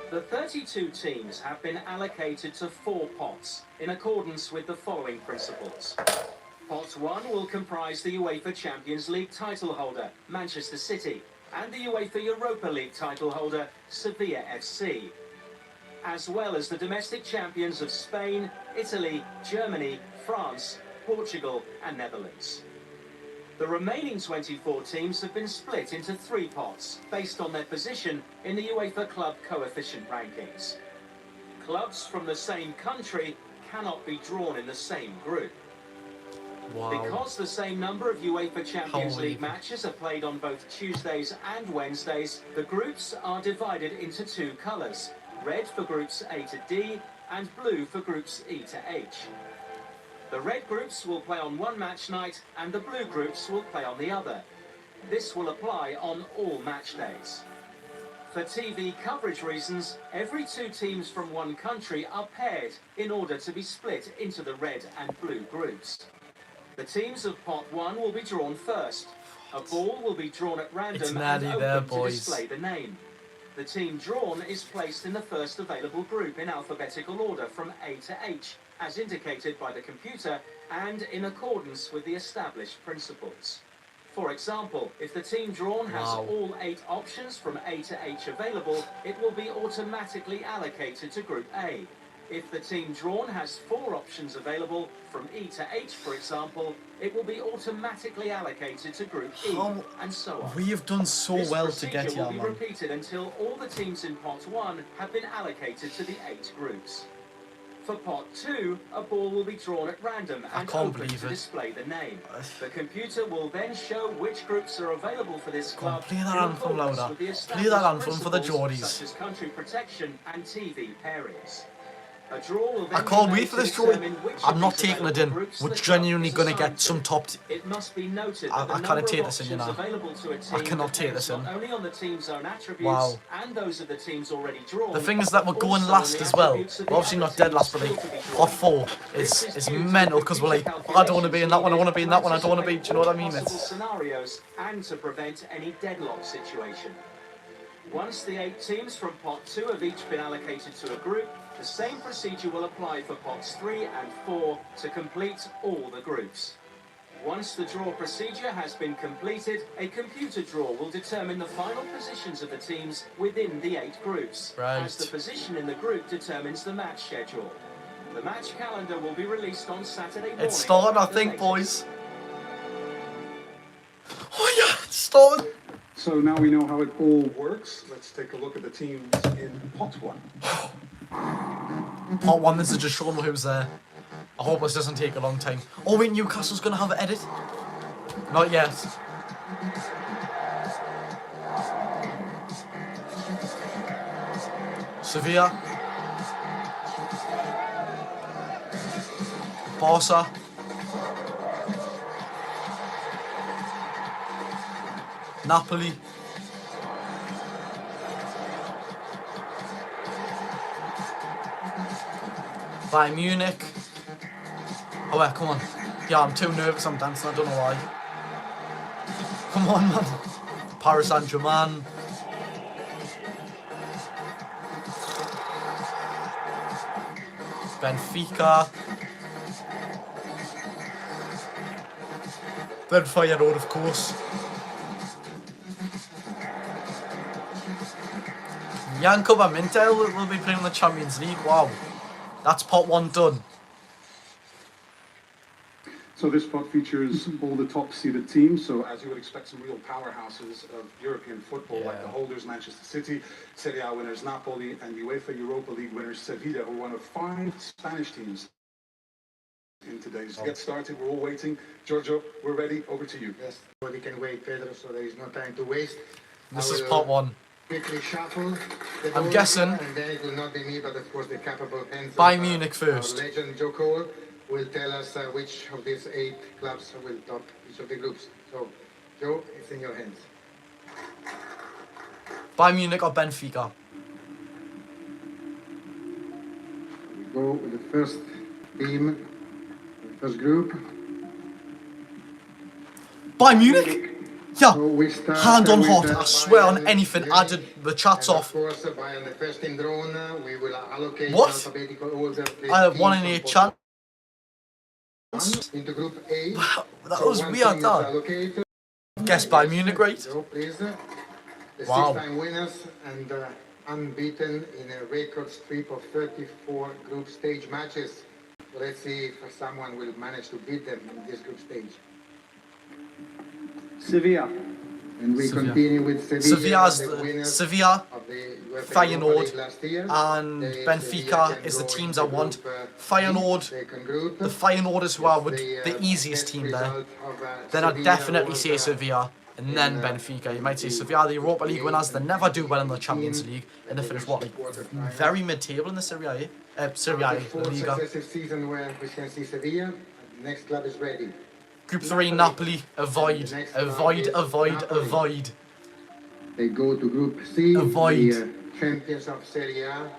Speaker 11: The 32 teams have been allocated to 4 pots in accordance with the following principles. Pot 1 will comprise the UEFA Champions League title holder, Manchester City, and the UEFA Europa League title holder, Sevilla FC, as well as the domestic champions of Spain, Italy, Germany, France, Portugal and Netherlands. The remaining 24 teams have been split into 3 pots based on their position in the UEFA Club Coefficient Rankings. Clubs from the same country cannot be drawn in the same group.
Speaker 1: Wow.
Speaker 11: Because the same number of UEFA Champions
Speaker 1: Holy.
Speaker 11: League matches are played on both Tuesdays and Wednesdays, the groups are divided into 2 colours, red for groups A to D and blue for groups E to H. The red groups will play on one match night and the blue groups will play on the other. This will apply on all match days. For TV coverage reasons, every 2 teams from one country are paired in order to be split into the red and blue groups. The teams of pot 1 will be drawn first. A ball will be drawn at random and open to display the name. The team drawn is placed in the first available group in alphabetical order from A to H, as indicated by the computer and in accordance with the established principles. For example, if the team drawn has all 8 options from A to H available, it will be automatically allocated to Group A. If the team drawn has 4 options available from E to H, for example, it will be automatically allocated to Group E, and so on.
Speaker 1: We have done so
Speaker 11: This
Speaker 1: well to get
Speaker 11: procedure
Speaker 1: here,
Speaker 11: will be
Speaker 1: man.
Speaker 11: repeated until all the teams in pot 1 have been allocated to the 8 groups. For pot 2, a ball will be drawn at random and open to display the name. The computer will then show which groups are available for this club
Speaker 1: play that
Speaker 11: in
Speaker 1: anthem
Speaker 11: accordance
Speaker 1: louder.
Speaker 11: with the
Speaker 1: Play
Speaker 11: established
Speaker 1: that anthem for the
Speaker 11: principles
Speaker 1: Geordies.
Speaker 11: such as country protection and TV pairings. A draw will then
Speaker 1: I can't
Speaker 11: be
Speaker 1: wait
Speaker 11: made
Speaker 1: for
Speaker 11: to
Speaker 1: this drawing.
Speaker 11: determine which
Speaker 1: I'm
Speaker 11: of
Speaker 1: not
Speaker 11: these
Speaker 1: taking it
Speaker 11: available
Speaker 1: in.
Speaker 11: groups
Speaker 1: We're
Speaker 11: the club
Speaker 1: genuinely
Speaker 11: is
Speaker 1: going to
Speaker 11: assigned
Speaker 1: get some
Speaker 11: to.
Speaker 1: top...
Speaker 11: It must be noted
Speaker 1: I
Speaker 11: that the
Speaker 1: can't
Speaker 11: number
Speaker 1: take
Speaker 11: of
Speaker 1: this in, you
Speaker 11: options
Speaker 1: know.
Speaker 11: available to a
Speaker 1: I
Speaker 11: team
Speaker 1: cannot take
Speaker 11: depends
Speaker 1: this in.
Speaker 11: not only on the team's own attributes
Speaker 1: Wow.
Speaker 11: and those of the teams already drawn.
Speaker 1: The thing is that we're
Speaker 11: but
Speaker 1: going
Speaker 11: also
Speaker 1: last
Speaker 11: on the
Speaker 1: as well.
Speaker 11: attributes of
Speaker 1: We're
Speaker 11: the
Speaker 1: obviously
Speaker 11: other
Speaker 1: not dead
Speaker 11: teams
Speaker 1: last, but
Speaker 11: still
Speaker 1: like
Speaker 11: to be drawn.
Speaker 1: pot 4
Speaker 11: This
Speaker 1: is
Speaker 11: due to
Speaker 1: mental because we're like, oh, I don't want to be in that one, I want to be in that one, I don't want to be. Do you know what I mean?
Speaker 11: Possible
Speaker 1: It's
Speaker 11: scenarios and to prevent any deadlock situation. Once the 8 teams from pot 2 have each been allocated to a group, the same procedure will apply for pots 3 and 4 to complete all the groups. Once the draw procedure has been completed, a computer draw will determine the final positions of the teams within the 8 groups, as the position in the group determines the match schedule. The match calendar will be released on Saturday morning.
Speaker 1: It started, I
Speaker 11: at the
Speaker 1: think,
Speaker 11: latest.
Speaker 1: boys. Oh yeah, it started.
Speaker 6: So now we know how it all works. Let's take a look at the teams in pot 1.
Speaker 1: Part 1, this is just showing who's there. I hope this doesn't take a long time. Oh wait, Newcastle's going to have an edit? Not yet. Sevilla. Barca. Napoli. Bayern Munich. Oh yeah, come on. Yeah, I'm too nervous, I'm dancing, I don't know why. Come on, man. Paris Saint-Germain. Benfica. Then Feyenoord, of course. Jan Colback will be playing in the Champions League. Wow. That's pot 1 done.
Speaker 6: So this pot features all the top-seeded teams. So as you would expect, some real powerhouses of European football, like the holders Manchester City, Serie A winners Napoli, and UEFA Europa League winners Sevilla, who are one of 5 Spanish teams in today's. To get started, we're all waiting. Giorgio, we're ready. Over to you.
Speaker 10: Yes, we can wait, Pedro, so there is no time to waste.
Speaker 1: This is pot 1.
Speaker 10: Quickly shuffle the
Speaker 1: I'm
Speaker 10: balls,
Speaker 1: guessing.
Speaker 10: and then it will not be me, but of course the capable hands
Speaker 1: Bayern
Speaker 10: of
Speaker 1: Munich first.
Speaker 10: Our legend Joe Cole will tell us which of these 8 clubs will top each of the groups. So, Joe, it's in your hands.
Speaker 1: Bayern Munich or Benfica?
Speaker 10: We go with the first team, the first group.
Speaker 1: Bayern Munich? Yeah,
Speaker 10: So we start
Speaker 1: hand on
Speaker 10: with,
Speaker 1: heart, I swear on
Speaker 10: Bayern
Speaker 1: anything,
Speaker 10: Munich.
Speaker 1: I did the chats
Speaker 10: And
Speaker 1: off.
Speaker 10: of course, Bayern the first in drawn. We will allocate
Speaker 1: What?
Speaker 10: alphabetical order.
Speaker 1: I have 1 in 8 chance.
Speaker 10: Into Group A.
Speaker 1: That
Speaker 10: So
Speaker 1: was
Speaker 10: one
Speaker 1: weird,
Speaker 10: team is
Speaker 1: that.
Speaker 10: allocated.
Speaker 1: Guess by Munich, right?
Speaker 10: So please, the
Speaker 1: Wow.
Speaker 10: 6-time winners and unbeaten in a record streak of 34 group stage matches. So let's see if someone will manage to beat them in this group stage.
Speaker 8: Sevilla.
Speaker 10: And we
Speaker 1: Sevilla.
Speaker 10: continue with Sevilla,
Speaker 1: Sevilla's
Speaker 10: the winners
Speaker 1: Sevilla,
Speaker 10: of the UEFA
Speaker 1: Feyenoord,
Speaker 10: Europa League last year.
Speaker 1: and
Speaker 10: They-
Speaker 1: Benfica
Speaker 10: Sevilla
Speaker 1: is the
Speaker 10: can go
Speaker 1: teams I
Speaker 10: into
Speaker 1: want.
Speaker 10: group,
Speaker 1: Feyenoord,
Speaker 10: second group.
Speaker 1: the Feyenoord is who I would,
Speaker 10: The,
Speaker 1: the easiest
Speaker 10: best
Speaker 1: team there.
Speaker 10: result of,
Speaker 1: Then I'd
Speaker 10: Sevilla
Speaker 1: definitely
Speaker 10: was,
Speaker 1: say Sevilla, and then Benfica. You might say Sevilla, the Europa League winners, they never do well in the Champions League, and they finish what, like, very mid-table in the Serie A? Serie A,
Speaker 10: the
Speaker 1: the
Speaker 10: fourth
Speaker 1: Liga.
Speaker 10: successive season where we can see Sevilla. The next club is ready.
Speaker 1: Group 3, Napoli, avoid, avoid, avoid, avoid.
Speaker 10: They go to Group C.
Speaker 1: Avoid.
Speaker 10: The champions of Serie A,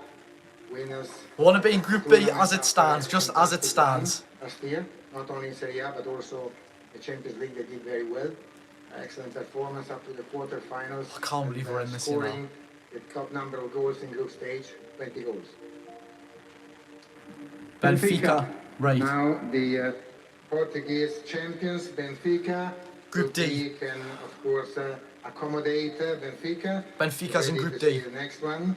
Speaker 10: winners.
Speaker 1: I want to be in Group B as it stands, just as it stands.
Speaker 10: Last year, not only in Serie A but also the Champions League. They did very well. Excellent performance up to the quarterfinals.
Speaker 1: I can't believe we're in this, you know.
Speaker 10: Scoring the top number of goals in group stage, 20 goals.
Speaker 1: Benfica, right.
Speaker 10: Now the Portuguese champions, Benfica.
Speaker 1: Group D.
Speaker 10: D can, of course, accommodate Benfica.
Speaker 1: Benfica's in
Speaker 10: Ready
Speaker 1: Group
Speaker 10: to see
Speaker 1: D.
Speaker 10: the next one.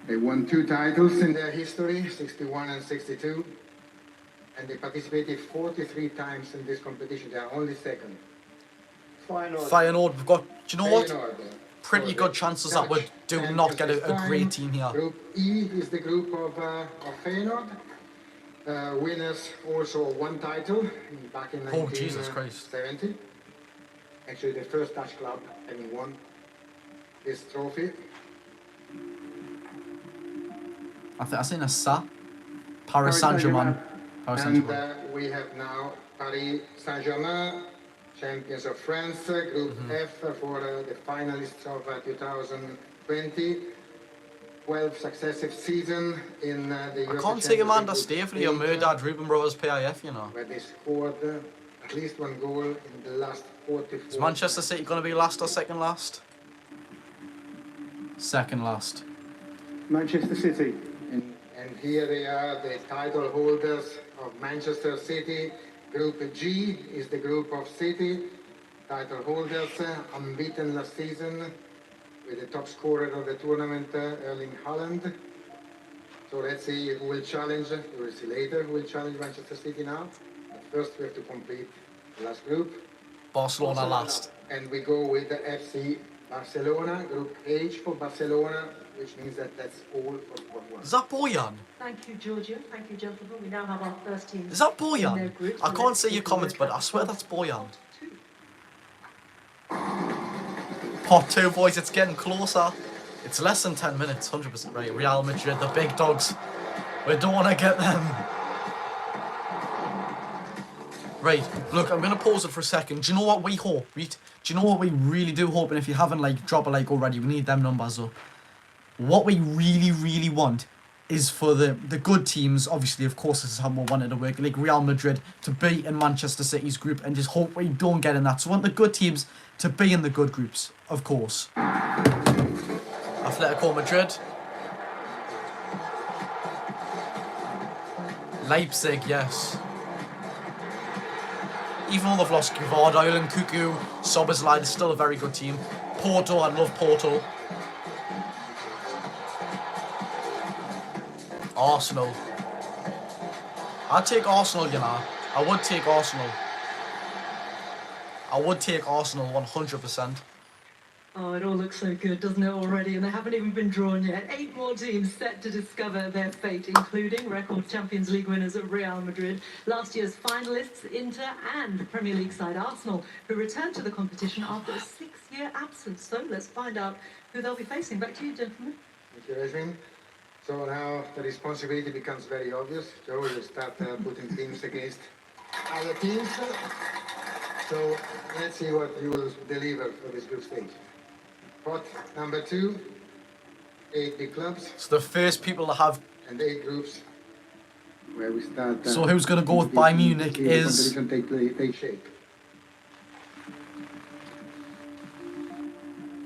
Speaker 10: They won 2 titles in their history, 61 and 62. And they participated 43 times in this competition. They are only second.
Speaker 1: Feyenoord, we've got, do you know what?
Speaker 10: Feyenoord,
Speaker 1: Pretty good chances that we do not get a great team here.
Speaker 10: Group E is the group of Feyenoord. Winners also 1 title back in
Speaker 1: Oh, Jesus Christ.
Speaker 10: 1970. Actually, the first Dutch club having won this trophy.
Speaker 1: I think I seen a Sa. Paris Saint-Germain. Paris
Speaker 10: And
Speaker 1: Saint-Germain.
Speaker 10: we have now Paris Saint-Germain, champions of France, Group F for the finalists of 2020. 12 successive season in the
Speaker 1: I
Speaker 10: UEFA
Speaker 1: can't take a man to
Speaker 10: Champions
Speaker 1: stay
Speaker 10: League
Speaker 1: for your
Speaker 10: Group
Speaker 1: murdered Ruben Brothers PIF, you know.
Speaker 10: where they scored at least 1 goal in the last 44.
Speaker 1: Is Manchester City going to be last or second last? Second last.
Speaker 8: Manchester City.
Speaker 10: And here they are, the title holders of Manchester City. Group G is the group of City. Title holders, unbeaten last season, with the top scorer of the tournament, Erling Haaland. So let's see who will challenge, we will see later who will challenge Manchester City now. But first we have to complete the last group.
Speaker 1: Barcelona last.
Speaker 10: And we go with the FC Barcelona, Group H for Barcelona, which means that that's all for Sport 1.
Speaker 1: Is that Boyan?
Speaker 2: Thank you, Giorgio. Thank you, gentlemen. We now have our first team.
Speaker 1: Is that
Speaker 2: in
Speaker 1: Boyan?
Speaker 2: their groups.
Speaker 1: I
Speaker 2: So
Speaker 1: can't
Speaker 2: let's
Speaker 1: see
Speaker 2: take
Speaker 1: your
Speaker 2: a
Speaker 1: comments,
Speaker 2: look
Speaker 1: but
Speaker 2: at
Speaker 1: I swear
Speaker 2: pot
Speaker 1: that's Boyan.
Speaker 2: 2.
Speaker 1: Pot 2, boys, it's getting closer. It's less than 10 minutes, 100%. Right, Real Madrid, the big dogs. We don't want to get them. Right, look, I'm going to pause it for a second. Do you know what we hope? Do you know what we really do hope? And if you haven't, like, drop a like already, we need them numbers up. What we really, really want is for the good teams, obviously, of course, this is how we wanted to work, like Real Madrid, to be in Manchester City's group, and just hope we don't get in that. So we want the good teams to be in the good groups, of course. Atletico Madrid. Leipzig, yes. Even though they've lost Gvardiol and Cuckoo, Szoboszlai is still a very good team. Porto, I love Porto. Arsenal. I'd take Arsenal, you know. I would take Arsenal. I would take Arsenal 100%.
Speaker 2: Oh, it all looks so good, doesn't it, already? And they haven't even been drawn yet. 8 more teams set to discover their fate, including record Champions League winners at Real Madrid, last year's finalists, Inter, and Premier League side Arsenal, who returned to the competition after a 6-year absence. So let's find out who they'll be facing. Back to you, gentlemen.
Speaker 10: Thank you, Esmin. So now the responsibility becomes very obvious. Joe will start putting teams against other teams. So let's see what you will deliver for this group stage. Pot number 2, 8 big clubs.
Speaker 1: So the first people to have...
Speaker 10: And 8 groups where we start...
Speaker 1: So who's going to go with Bayern Munich is...
Speaker 10: Take shape.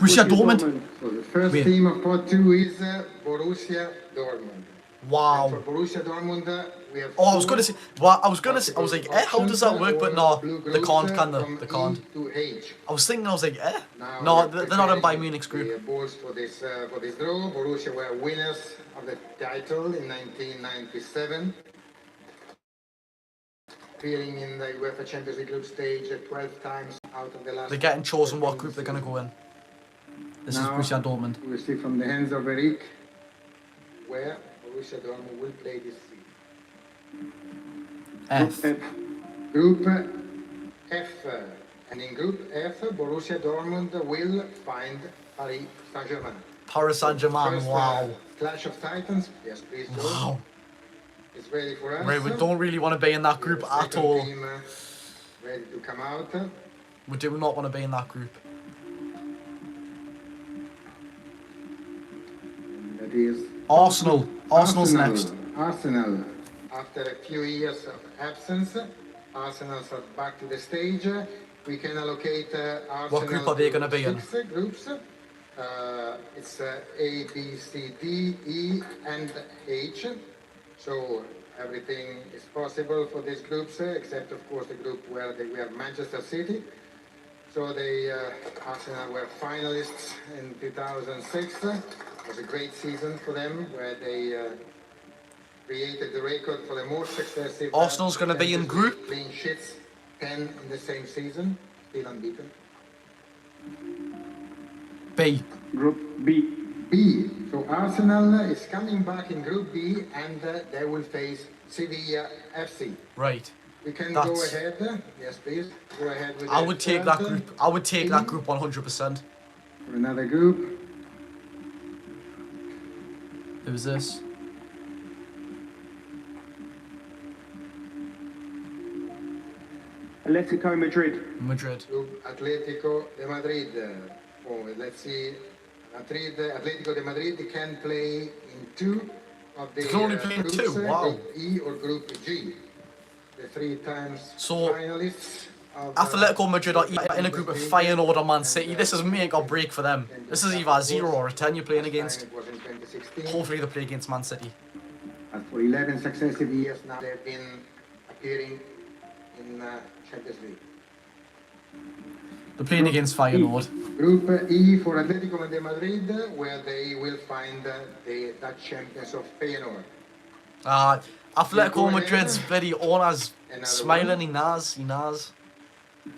Speaker 1: Borussia Dortmund.
Speaker 10: So the first
Speaker 1: Wait.
Speaker 10: team of pot 2 is Borussia Dortmund.
Speaker 1: Wow.
Speaker 10: And for Borussia Dortmund, we have
Speaker 1: Oh, I was
Speaker 10: four
Speaker 1: gonna say. Well, I was gonna say. I was like, how does that work? But no,
Speaker 10: blue
Speaker 1: they
Speaker 10: groups,
Speaker 1: can't, can they?
Speaker 10: from
Speaker 1: They can't.
Speaker 10: E to H.
Speaker 1: I was thinking, I was like,
Speaker 10: Now
Speaker 1: no,
Speaker 10: we're
Speaker 1: they're not in Bayern
Speaker 10: preparing
Speaker 1: Munich's
Speaker 10: the
Speaker 1: group.
Speaker 10: balls for this draw. Borussia were winners of the title in 1997, appearing in the UEFA Champions League group stage 12 times out of the last.
Speaker 1: They're getting chosen what group they're gonna go in. This
Speaker 10: Now,
Speaker 1: is Borussia Dortmund.
Speaker 10: We see from the hands of Eric where Borussia Dortmund will play this season.
Speaker 1: F.
Speaker 10: Group F. And in Group F, Borussia Dortmund will find Paris Saint-Germain.
Speaker 1: Paris Saint-Germain.
Speaker 10: First,
Speaker 1: Wow.
Speaker 10: Clash of Titans. Yes, please. George.
Speaker 1: Wow.
Speaker 10: It's ready for us.
Speaker 1: Right, we don't really want to be in that group
Speaker 10: The
Speaker 1: at
Speaker 10: second
Speaker 1: all.
Speaker 10: Team, ready to come out.
Speaker 1: We do not want to be in that group.
Speaker 10: That is
Speaker 1: Arsenal. Arsenal's next.
Speaker 10: Arsenal. After a few years of absence, Arsenal are back to the stage. We can allocate Arsenal.
Speaker 1: What group are they going to be in?
Speaker 10: 6 groups. It's A, B, C, D, E, and H. So everything is possible for these groups, except of course the group where we have Manchester City. So Arsenal were finalists in 2006. It was a great season for them, where they created the record for the most successive.
Speaker 1: Arsenal's going to be in group
Speaker 10: clean sheets, 10 in the same season, still unbeaten.
Speaker 1: B.
Speaker 8: Group B.
Speaker 10: B. So Arsenal is coming back in Group B, and they will face Sevilla FC.
Speaker 1: Right.
Speaker 10: We can
Speaker 1: That's...
Speaker 10: go ahead. Yes, please. Go ahead with
Speaker 1: I would take that group. I would take that group 100%.
Speaker 10: For another group.
Speaker 1: Who's this?
Speaker 8: Atletico Madrid.
Speaker 1: Madrid.
Speaker 10: Group Atletico de Madrid. Oh, let's see. Atletico de Madrid can play in 2 of the
Speaker 1: They can only play in
Speaker 10: groups,
Speaker 1: 2. Wow.
Speaker 10: Group E or Group G. The 3 times
Speaker 1: So,
Speaker 10: finalists.
Speaker 1: Atletico Madrid are either in a group of Feyenoord or Man City. This is make or break for them. This is either a 0 or a 10 you're playing against. Hopefully they play against Man City.
Speaker 10: And for 11 successive years now, they've been appearing in Champions League.
Speaker 1: They're playing against Feyenoord.
Speaker 10: Group E for Atletico de Madrid, where they will find the Dutch champions of Feyenoord.
Speaker 1: Atletico Madrid's very owners smiling. He knows.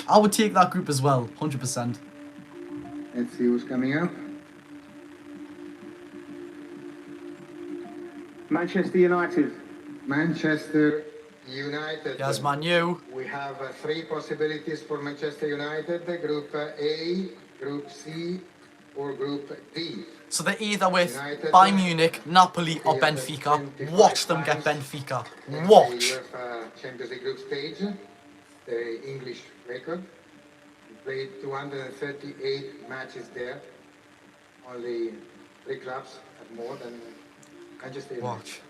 Speaker 1: I would take that group as well, 100%.
Speaker 10: Let's see who's coming up.
Speaker 8: Manchester United.
Speaker 10: Manchester United.
Speaker 1: Yes, Man U.
Speaker 10: We have 3 possibilities for Manchester United. Group A, Group C, or Group D.
Speaker 1: So they're either with Bayern Munich, Napoli, or Benfica. Watch them get Benfica. Watch.
Speaker 10: The Champions League group stage, the English record. We played 238 matches there. Only 3 clubs have more than Manchester United.
Speaker 1: Watch.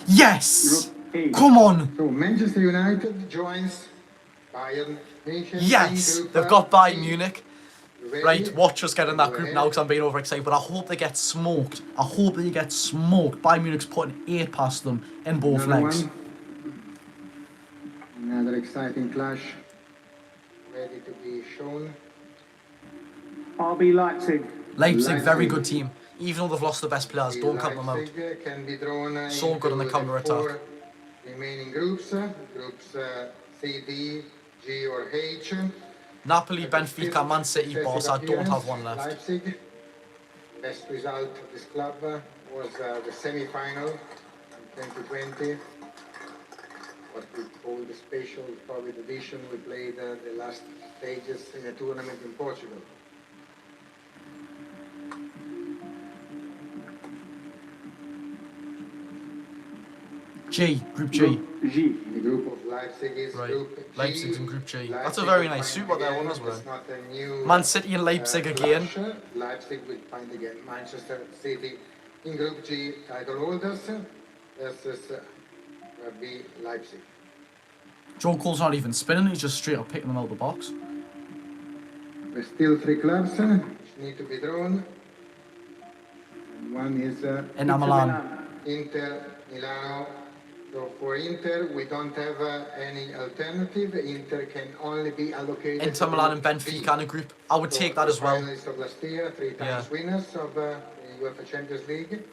Speaker 1: Yes! Come on!
Speaker 10: So Manchester United joins Bayern Munich.
Speaker 1: Yes! They've got Bayern Munich. Right, watch us get in that group now because I'm being overexcited, but I hope they get smoked. I hope they get smoked. Bayern Munich's putting 8 past them in both legs.
Speaker 10: Another exciting clash ready to be shown.
Speaker 8: RB Leipzig.
Speaker 1: Leipzig, very good team. Even though they've lost the best players, don't count them out.
Speaker 10: Leipzig can be drawn
Speaker 1: So good on the counter-attack.
Speaker 10: 4 remaining groups, groups C, D, G or H.
Speaker 1: Napoli, Benfica, Man City, Barca don't have one left.
Speaker 10: Leipzig. Best result of this club was the semi-final in 2020. What we call the special COVID edition. We played the last stages in a tournament in Portugal.
Speaker 1: G, Group G.
Speaker 8: G.
Speaker 10: The group of Leipzig is
Speaker 1: Right.
Speaker 10: Group G.
Speaker 1: Leipzig's in Group G. That's a
Speaker 10: Leipzig
Speaker 1: very
Speaker 10: will
Speaker 1: nice
Speaker 10: find
Speaker 1: suit what they're
Speaker 10: again,
Speaker 1: on as well.
Speaker 10: it's not a new,
Speaker 1: Man City and Leipzig again.
Speaker 10: clash. Leipzig will find again Manchester City in Group G title holders versus RB Leipzig.
Speaker 1: Joe Cole's not even spinning, he's just straight up picking them out of the box.
Speaker 10: There's still 3 clubs which need to be drawn. And one is
Speaker 1: Inter Milan.
Speaker 10: Inter Milano. So for Inter, we don't have any alternative. Inter can only be allocated.
Speaker 1: Inter Milan and Benfica in a group. I would take that as well.
Speaker 10: Finalists of last year, 3 times winners of the UEFA Champions League.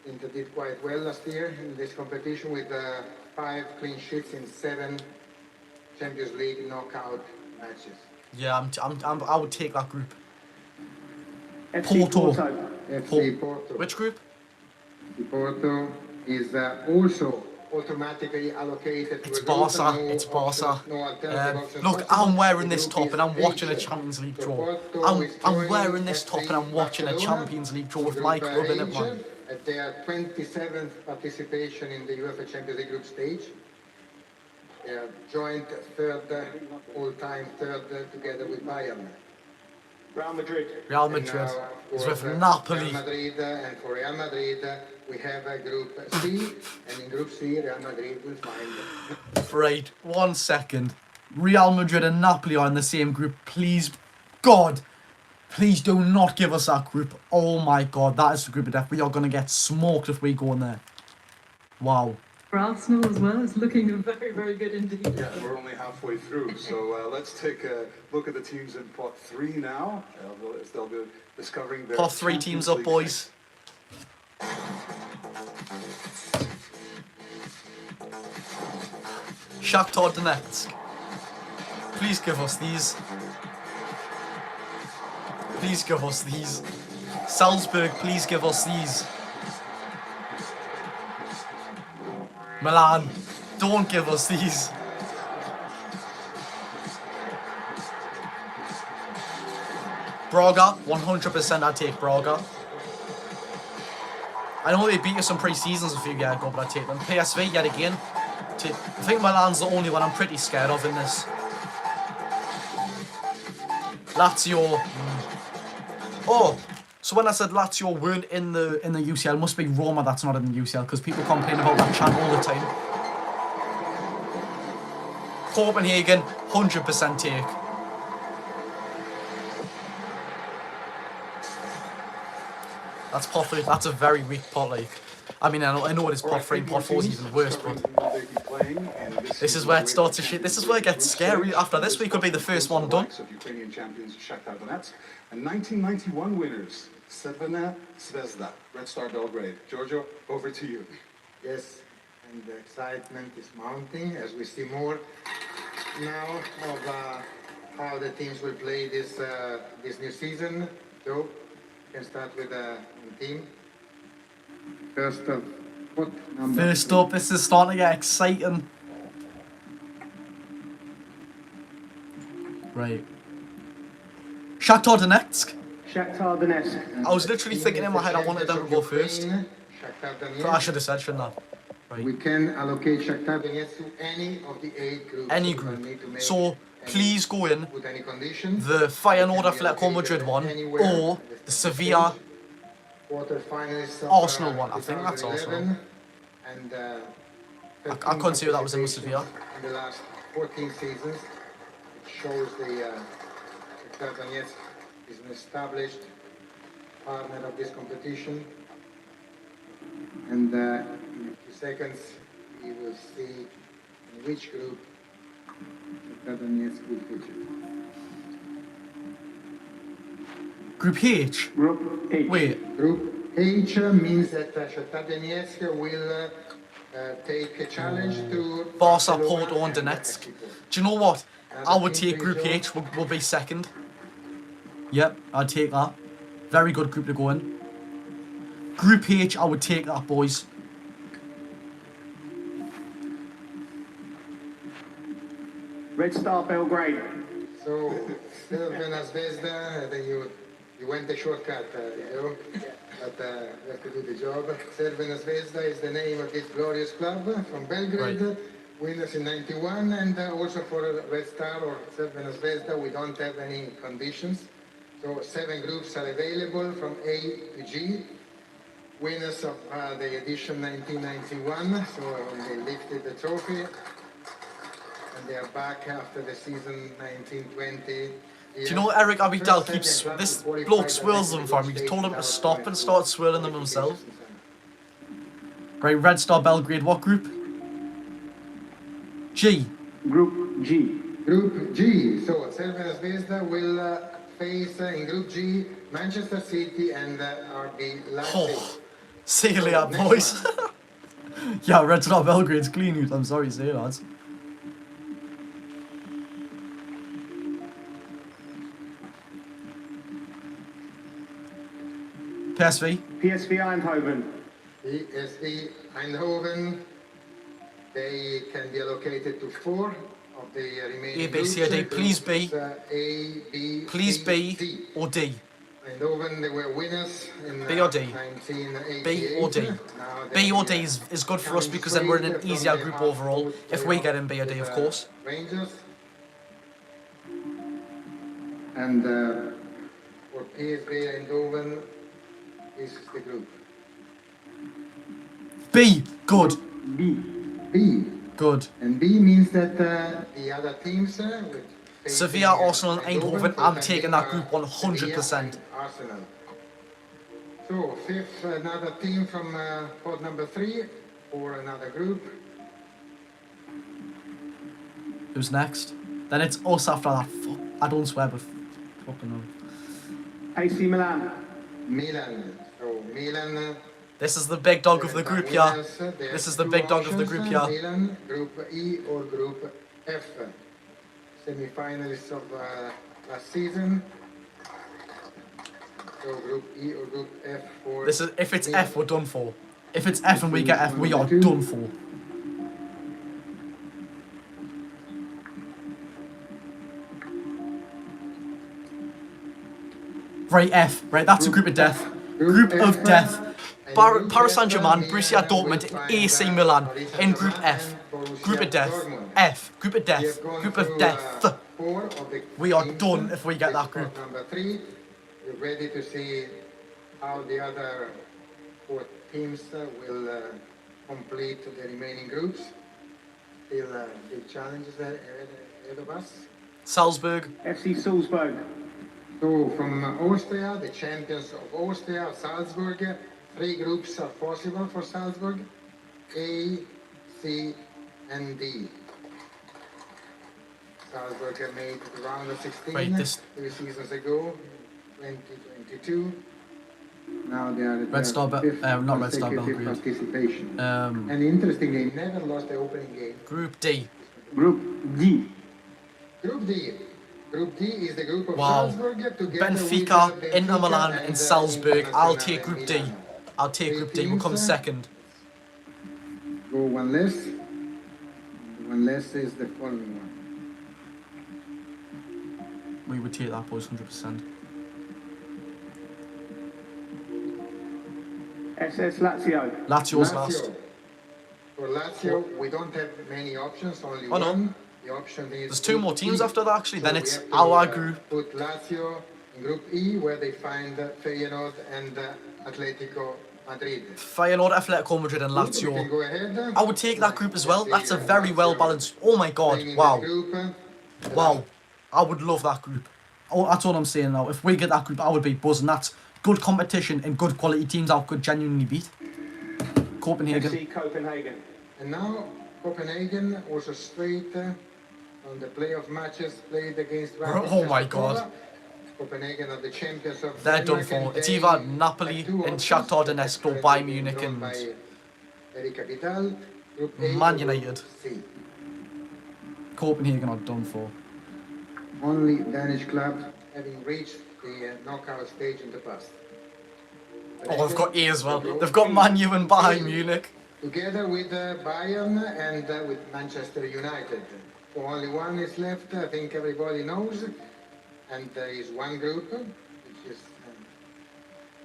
Speaker 10: Inter did quite well last year in this competition with 5 clean sheets in 7 Champions League knockout matches.
Speaker 1: Yeah, I would take that group.
Speaker 10: FC
Speaker 1: Porto.
Speaker 10: FC Porto.
Speaker 1: Which group?
Speaker 10: The Porto is also automatically allocated to
Speaker 1: It's
Speaker 10: a group.
Speaker 1: Barca.
Speaker 10: No
Speaker 1: It's Barca.
Speaker 10: options, no alternative options
Speaker 1: Look,
Speaker 10: possible.
Speaker 1: I'm wearing
Speaker 10: The
Speaker 1: this
Speaker 10: group
Speaker 1: top
Speaker 10: is
Speaker 1: and I'm watching a
Speaker 10: H.
Speaker 1: Champions League
Speaker 10: So
Speaker 1: draw.
Speaker 10: Porto is
Speaker 1: I'm
Speaker 10: joining
Speaker 1: wearing this top
Speaker 10: FC
Speaker 1: and I'm watching a
Speaker 10: Barcelona
Speaker 1: Champions League draw with
Speaker 10: in
Speaker 1: my
Speaker 10: Group
Speaker 1: club in it,
Speaker 10: H
Speaker 1: man.
Speaker 10: At their 27th participation in the UEFA Champions League group stage. They are joint third, all-time third, together with Bayern.
Speaker 9: Real Madrid.
Speaker 1: Real
Speaker 10: And
Speaker 1: Madrid
Speaker 10: now, of
Speaker 1: is
Speaker 10: course,
Speaker 1: with Napoli.
Speaker 10: Real Madrid, and for Real Madrid, we have Group C, and in Group C, Real Madrid will find.
Speaker 1: Right, 1 second. Real Madrid and Napoli are in the same group. Please, God, please do not give us that group. Oh my God, that is the group of death. We are going to get smoked if we go in there. Wow.
Speaker 2: For Arsenal as well, it's looking very, very good indeed.
Speaker 6: Yeah, we're only halfway through, so let's take a look at the teams in pot 3 now. As they'll be discovering their
Speaker 1: Pot 3
Speaker 6: Champions
Speaker 1: teams up,
Speaker 6: League
Speaker 1: boys. Shakhtar Donetsk. Please give us these. Please give us these. Salzburg, please give us these. Milan, don't give us these. Braga, 100% I'd take Braga. I know they beat us in pre-seasons a few years ago, but I'd take them. PSV yet again. I think Milan's the only one I'm pretty scared of in this. Lazio. Oh, so when I said Lazio weren't in the UCL, it must be Roma that's not in the UCL, because people complain about that chant all the time. Copenhagen, 100% take. That's pot 3. That's a very weak pot, like. I mean, I know it is pot 3 and pot 4 is even worse, but this is where it starts to shit. This is where it gets scary. After this, we could be the first one done.
Speaker 6: Ukrainian champions Shakhtar Donetsk and 1991 winners Crvena Zvezda, Red Star Belgrade. Giorgio, over to you.
Speaker 10: Yes, and the excitement is mounting as we see more now of how the teams will play this new season. So, we can start with the team. First up,
Speaker 1: First up, this is starting to get exciting. Right. Shakhtar Donetsk.
Speaker 9: Shakhtar Donetsk.
Speaker 1: I was literally thinking in my head I wanted them to go first. But I should have said, shouldn't I? Right.
Speaker 10: We can allocate Shakhtar Donetsk to any of the 8 groups.
Speaker 1: Any group. So please go in
Speaker 10: with any conditions.
Speaker 1: The Feyenoord Atletico Madrid one or the Sevilla Arsenal one. I think that's Arsenal.
Speaker 10: And
Speaker 1: I couldn't see that was in Sevilla.
Speaker 10: In the last 14 seasons, it shows the Shakhtar Donetsk is an established partner of this competition. And in a few seconds, we will see in which group Shakhtar Donetsk will feature.
Speaker 1: Group H?
Speaker 9: Group H.
Speaker 1: Wait.
Speaker 10: Group H means that Shakhtar Donetsk will take a challenge to
Speaker 1: Barca, Porto and Donetsk. Do you know what? I would take Group H, will be second. Yep, I'd take that. Very good group to go in. Group H, I would take that, boys.
Speaker 9: Red Star Belgrade.
Speaker 10: So, Crvena Zvezda, then you went the shortcut, you know? But you have to do the job. Crvena Zvezda is the name of this glorious club from Belgrade. Right. Winners in 91, and also for Red Star or Crvena Zvezda, we don't have any conditions. So 7 groups are available from A to G. Winners of the edition 1991, so when they lifted the trophy. And they are back after the season 1920.
Speaker 1: Do you know Eric HWTL keeps... This bloke swirls them for me. He's told him to stop and start swirling them himself. Right, Red Star Belgrade, what group? G.
Speaker 8: Group G.
Speaker 10: Group G. So Cervena Zvezda will face in Group G Manchester City and RB Leipzig.
Speaker 1: Oh, see you later, boys. Yeah, Red Star Belgrade's clean. I'm sorry to say that. PSV.
Speaker 8: PSV Eindhoven.
Speaker 10: PSV Eindhoven. They can be allocated to 4 of the remaining
Speaker 1: A, B, C, or D. Please B.
Speaker 10: A, B,
Speaker 1: Please
Speaker 10: C,
Speaker 1: B
Speaker 10: D.
Speaker 1: or D.
Speaker 10: Eindhoven, they were winners in
Speaker 1: B or D?
Speaker 10: 1988.
Speaker 1: B or D? B or D is good for us because then we're in an easier group overall. If we get in B or D, of course.
Speaker 10: Rangers. And for PSV Eindhoven, this is the group.
Speaker 1: B. Good.
Speaker 8: B.
Speaker 10: B.
Speaker 1: Good.
Speaker 10: And B means that the other teams with
Speaker 1: Sevilla, Arsenal and Eindhoven, I'm taking that group 100%.
Speaker 10: Arsenal. So, fifth, another team from pod number 3 or another group.
Speaker 1: Who's next? Then it's us after that. Fuck. I don't swear, but fucking no.
Speaker 8: AC Milan.
Speaker 10: Milan. So, Milan.
Speaker 1: This is the big dog of the group here. This is the big dog of the group here.
Speaker 10: Milan, Group E or Group F. Semi-finalists of last season. So Group E or Group F for...
Speaker 1: This is, if it's F, we're done for. If it's F and we get F, we are done for. Right, F. Right, that's a group of death. Group of death. Paris Saint-Germain, Borussia Dortmund, and AC Milan in Group F. Group of death. F. Group of death. Group of death. We are done if we get that group.
Speaker 10: Number 3, you're ready to see how the other 4 teams will complete the remaining groups. Still big challenges ahead of us.
Speaker 1: Salzburg.
Speaker 8: FC Salzburg.
Speaker 10: So from Austria, the champions of Austria, Salzburg, 3 groups are possible for Salzburg, A, C, and D. Salzburg made the round of 16 3 seasons ago, 2022. Now they are at
Speaker 1: Red Star,
Speaker 10: fifth
Speaker 1: not Red Star
Speaker 10: consecutive
Speaker 1: Belgrade.
Speaker 10: participation. And interestingly, never lost the opening game.
Speaker 1: Group D.
Speaker 8: Group D.
Speaker 10: Group D. Group D is the group of
Speaker 1: Wow.
Speaker 10: Salzburg together
Speaker 1: Benfica,
Speaker 10: with
Speaker 1: Inter Milan, and Salzburg. I'll
Speaker 10: Barcelona
Speaker 1: take Group
Speaker 10: and
Speaker 1: D.
Speaker 10: Milan.
Speaker 1: I'll take Group D. We'll come second.
Speaker 10: Go one less. One less is the following one.
Speaker 1: We would take that, boys, 100%.
Speaker 8: SS Lazio.
Speaker 1: Lazio's last.
Speaker 10: For Lazio, we don't have many options, only
Speaker 1: Oh, no.
Speaker 10: one. The option is
Speaker 1: There's 2 more teams
Speaker 10: E.
Speaker 1: after that, actually.
Speaker 10: So
Speaker 1: Then
Speaker 10: we
Speaker 1: it's
Speaker 10: have to,
Speaker 1: our group.
Speaker 10: Put Lazio in Group E, where they find Feyenoord and Atletico Madrid.
Speaker 1: Feyenoord, Atletico Madrid, and
Speaker 10: We can
Speaker 1: Lazio.
Speaker 10: go ahead.
Speaker 1: I would take that group as well. That's a very well balanced. Oh my god!
Speaker 10: Playing in
Speaker 1: Wow,
Speaker 10: the group,
Speaker 1: wow! I would love that group. Oh, that's all I'm saying now. If we get that group, I would be buzzing. That's good competition and good quality teams I could genuinely beat. Copenhagen.
Speaker 8: FC Copenhagen.
Speaker 10: And now Copenhagen also straight on the playoff matches played against.
Speaker 1: Oh my god.
Speaker 10: Copenhagen are the champions of
Speaker 1: They're done
Speaker 10: Denmark,
Speaker 1: for.
Speaker 10: and
Speaker 1: It's
Speaker 10: they
Speaker 1: either Napoli
Speaker 10: have 2
Speaker 1: and
Speaker 10: options.
Speaker 1: Shakhtar Donetsk or Bayern Munich
Speaker 10: Drawn
Speaker 1: and
Speaker 10: by Eric Capital, Group A
Speaker 1: Man
Speaker 10: or Group
Speaker 1: United.
Speaker 10: C.
Speaker 1: Copenhagen are done for.
Speaker 10: Only Danish clubs having reached the knockout stage in the past.
Speaker 1: Oh, they've got A as well. They've got Man U and Bayern Munich.
Speaker 10: Together with Bayern and with Manchester United. So only one is left, I think everybody knows. And there is one group which is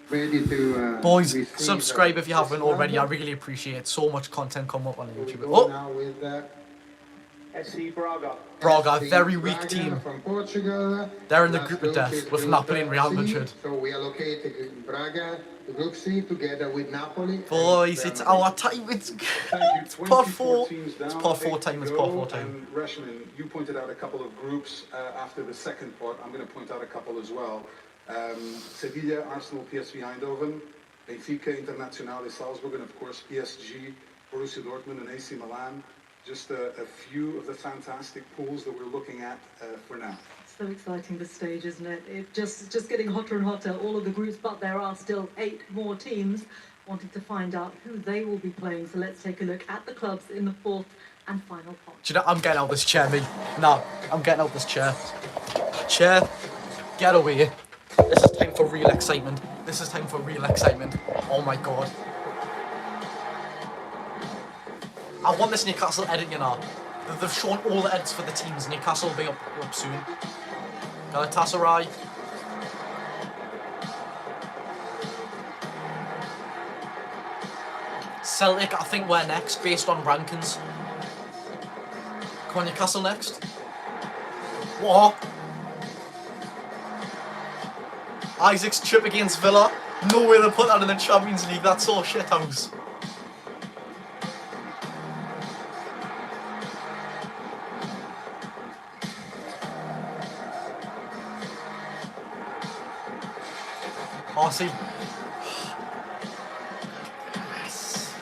Speaker 10: ready to
Speaker 1: Boys,
Speaker 10: receive,
Speaker 1: subscribe if you haven't
Speaker 10: this
Speaker 1: already. I
Speaker 10: round.
Speaker 1: really appreciate it. So much content come up on
Speaker 10: We
Speaker 1: YouTube.
Speaker 10: go
Speaker 1: Oh,
Speaker 10: now with
Speaker 9: SC Braga.
Speaker 1: Braga, very weak team.
Speaker 10: From Portugal.
Speaker 1: They're in the group of death with Napoli and Real Madrid.
Speaker 10: So we allocate Braga to Group C together with Napoli.
Speaker 1: Boys, it's our time. It's part 4. It's part 4 time. It's part 4 time.
Speaker 6: And Reshman, you pointed out a couple of groups after the second part. I'm going to point out a couple as well. Sevilla, Arsenal, PSV Eindhoven, Benfica, Internazionale Salzburg, and of course PSG, Borussia Dortmund, and AC Milan. Just a few of the fantastic pools that we're looking at for now.
Speaker 2: So exciting, this stage, isn't it? It's just getting hotter and hotter, all of the groups, but there are still 8 more teams wanting to find out who they will be playing. So let's take a look at the clubs in the 4th and final part.
Speaker 1: Do you know, I'm getting out of this chair, me. No, I'm getting out of this chair. Chair, get away. This is time for real excitement. This is time for real excitement. Oh my god. I want this Newcastle edit, you know. They've shown all the edits for the teams. Newcastle will be up soon. Galatasaray. Celtic, I think we're next, based on rankings. Come on, Newcastle next. What? Isak's trip against Villa. No way they put that in the Champions League. That's all shithouse. Oh, see. Yes.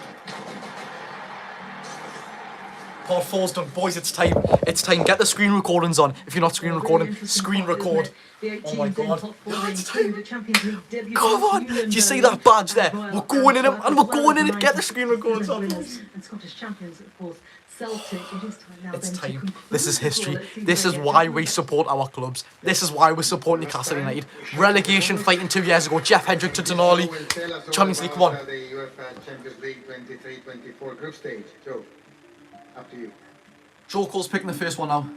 Speaker 1: Part 4's done. Boys, it's time. It's time. Get the screen recordings on. If you're not screen recording, screen record. Oh my god. It's time. Come on. Do you see that badge there? We're going in it, and we're going in it. Get the screen recordings on.
Speaker 2: And Scottish champions, of course. Celtic, it is time now.
Speaker 1: It's time. This is history. This is why we support our clubs. This is why we support Newcastle United. Relegation fighting 2 years ago. Jeff Hendrick to Tonali. Champions League 1.
Speaker 10: The UEFA Champions League 23-24 group stage. Joe, up to you.
Speaker 1: Joe Cole's picking the first one now.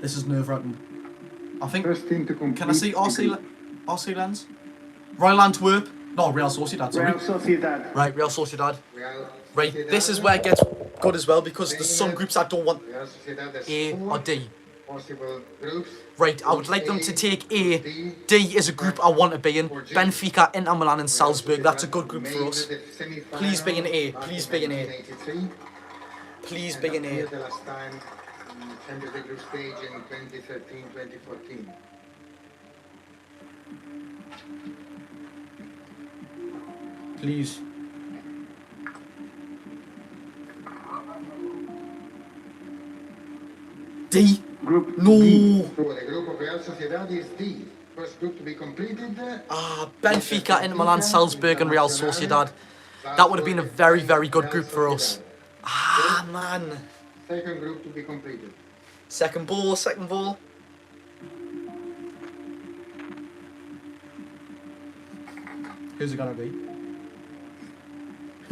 Speaker 1: This is nerve-wracking. I think.
Speaker 10: First team to complete.
Speaker 1: Can I see RC Lens? Royal Antwerp. No, Real Sociedad, sorry.
Speaker 8: Real Sociedad.
Speaker 1: Right, Real Sociedad. Right, this is where it gets good as well because there's some groups I don't want A or D. Right, I would like them to take A. D is a group I want to be in. Benfica, Inter Milan and Salzburg. That's a good group for us. Please be in A. Please be in A. Please be in A.
Speaker 10: Champions League group stage in 2013-2014.
Speaker 1: Please. D.
Speaker 8: Group
Speaker 1: no.
Speaker 8: D.
Speaker 10: So the group of Real Sociedad is D. First group to be completed.
Speaker 1: Benfica, Inter Milan, Salzburg and Real Sociedad. That would have been a very, very good group for us. Man.
Speaker 10: Second group to be completed.
Speaker 1: Second ball. Who's it gonna be?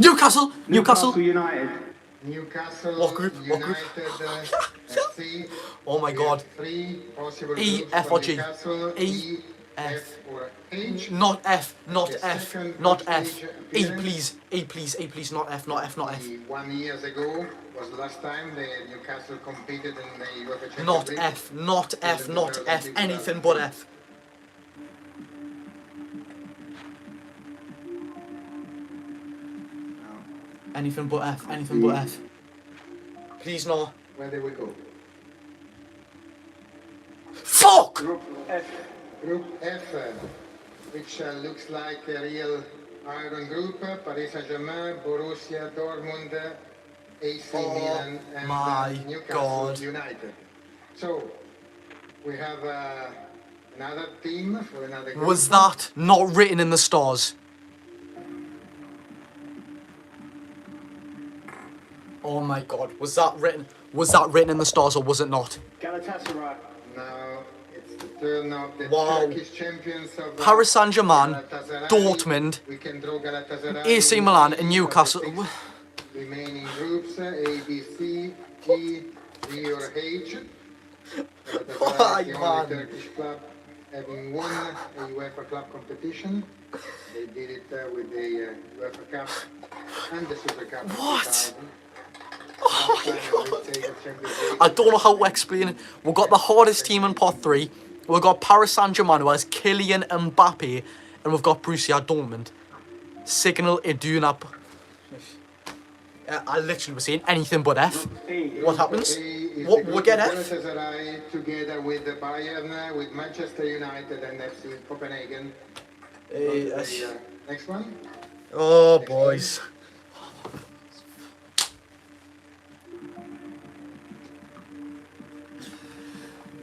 Speaker 1: Newcastle
Speaker 8: United.
Speaker 10: Newcastle.
Speaker 1: What group?
Speaker 10: United, FC.
Speaker 1: Oh my god.
Speaker 10: Three possible
Speaker 1: E,
Speaker 10: groups
Speaker 1: F
Speaker 10: for
Speaker 1: or G.
Speaker 10: Newcastle,
Speaker 1: E, F.
Speaker 10: or H.
Speaker 1: Not F, not
Speaker 10: The
Speaker 1: F,
Speaker 10: second
Speaker 1: not
Speaker 10: group
Speaker 1: F.
Speaker 10: stage
Speaker 1: A
Speaker 10: appearance.
Speaker 1: please, A please, A please, not F, not F, not F.
Speaker 10: 1 year ago was the last time the Newcastle competed in the UEFA Champions
Speaker 1: Not
Speaker 10: League.
Speaker 1: F, not F, not F, anything but F. Anything but F, anything but F. Please no.
Speaker 10: Where did we go?
Speaker 1: Fuck!
Speaker 8: Group F.
Speaker 10: Group F, which looks like a real iron group. Paris Saint-Germain, Borussia Dortmund, AC Milan and
Speaker 1: my
Speaker 10: Newcastle
Speaker 1: God.
Speaker 10: United. So, we have another team for another group.
Speaker 1: Was that not written in the stars? Oh my god, was that written in the stars or was it not?
Speaker 8: Galatasaray.
Speaker 10: Now it's the turn of the
Speaker 1: Wow.
Speaker 10: Turkish champions of
Speaker 1: Paris Saint-Germain,
Speaker 10: Galatasaray.
Speaker 1: Dortmund,
Speaker 10: We can draw Galatasaray
Speaker 1: AC Milan and Newcastle.
Speaker 10: Remaining groups A, B, C, E, D or H.
Speaker 1: Why,
Speaker 10: Galatasaray is the
Speaker 1: man?
Speaker 10: only Turkish club having won a UEFA club competition. They did it with the UEFA Cup and the Super Cup. in
Speaker 1: What?
Speaker 10: 2000.
Speaker 1: Oh my
Speaker 10: Last time
Speaker 1: God.
Speaker 10: they take the Champions League.
Speaker 1: I don't know how to explain it. We've got the hardest team in pot 3. We've got Paris Saint-Germain, who has Kylian Mbappe, and we've got Borussia Dortmund. Signal Iduna. I literally was saying anything but F. What happens? What we get F?
Speaker 10: Galatasaray together with the Bayern, with Manchester United and FC Copenhagen. Next one.
Speaker 1: Oh, boys.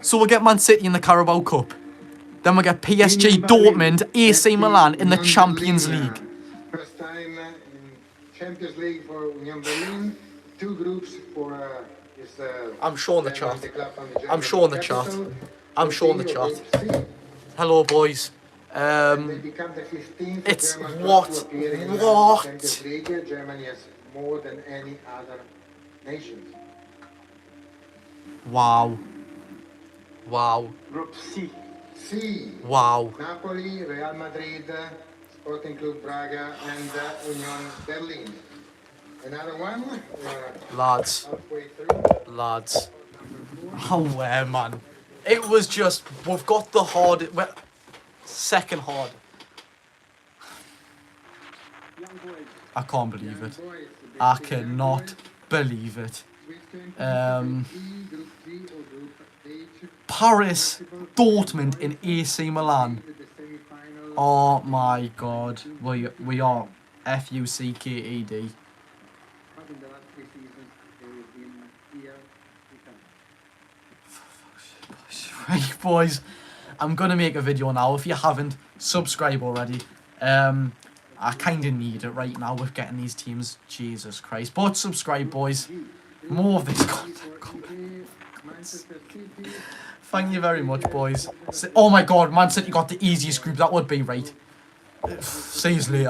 Speaker 1: So we'll get Man City in the Carabao Cup. Then we'll get PSG, Dortmund, AC Milan in the Champions League.
Speaker 10: First time in Champions League for Union Berlin. 2 groups for
Speaker 1: I'm showing the chat.
Speaker 10: the club from the
Speaker 1: I'm showing the
Speaker 10: German
Speaker 1: chat.
Speaker 10: capital.
Speaker 1: I'm showing the chat.
Speaker 10: Group C.
Speaker 1: Hello, boys.
Speaker 10: They become the 15th
Speaker 1: It's
Speaker 10: German
Speaker 1: what?
Speaker 10: club to appear in the
Speaker 1: What?
Speaker 10: Champions League. Germany has more than any other nation.
Speaker 1: Wow. Wow.
Speaker 4: Group C.
Speaker 10: C.
Speaker 1: Wow.
Speaker 10: Napoli, Real Madrid, Sporting Club Braga, and Union Berlin. Another one.
Speaker 1: Lads.
Speaker 10: Halfway through.
Speaker 1: Lads. Oh, man. It was just, we've got the hard, second hard. I can't believe it. I cannot believe it. Paris, Dortmund in AC Milan. Oh my God. We are FUCKED. Right, boys, I'm gonna make a video now. If you haven't, subscribe already. I kind of need it right now with getting these teams. Jesus Christ. But subscribe, boys. More of this content. Thank you very much, boys. Oh my God, Man City got the easiest group. That would be right. See you later.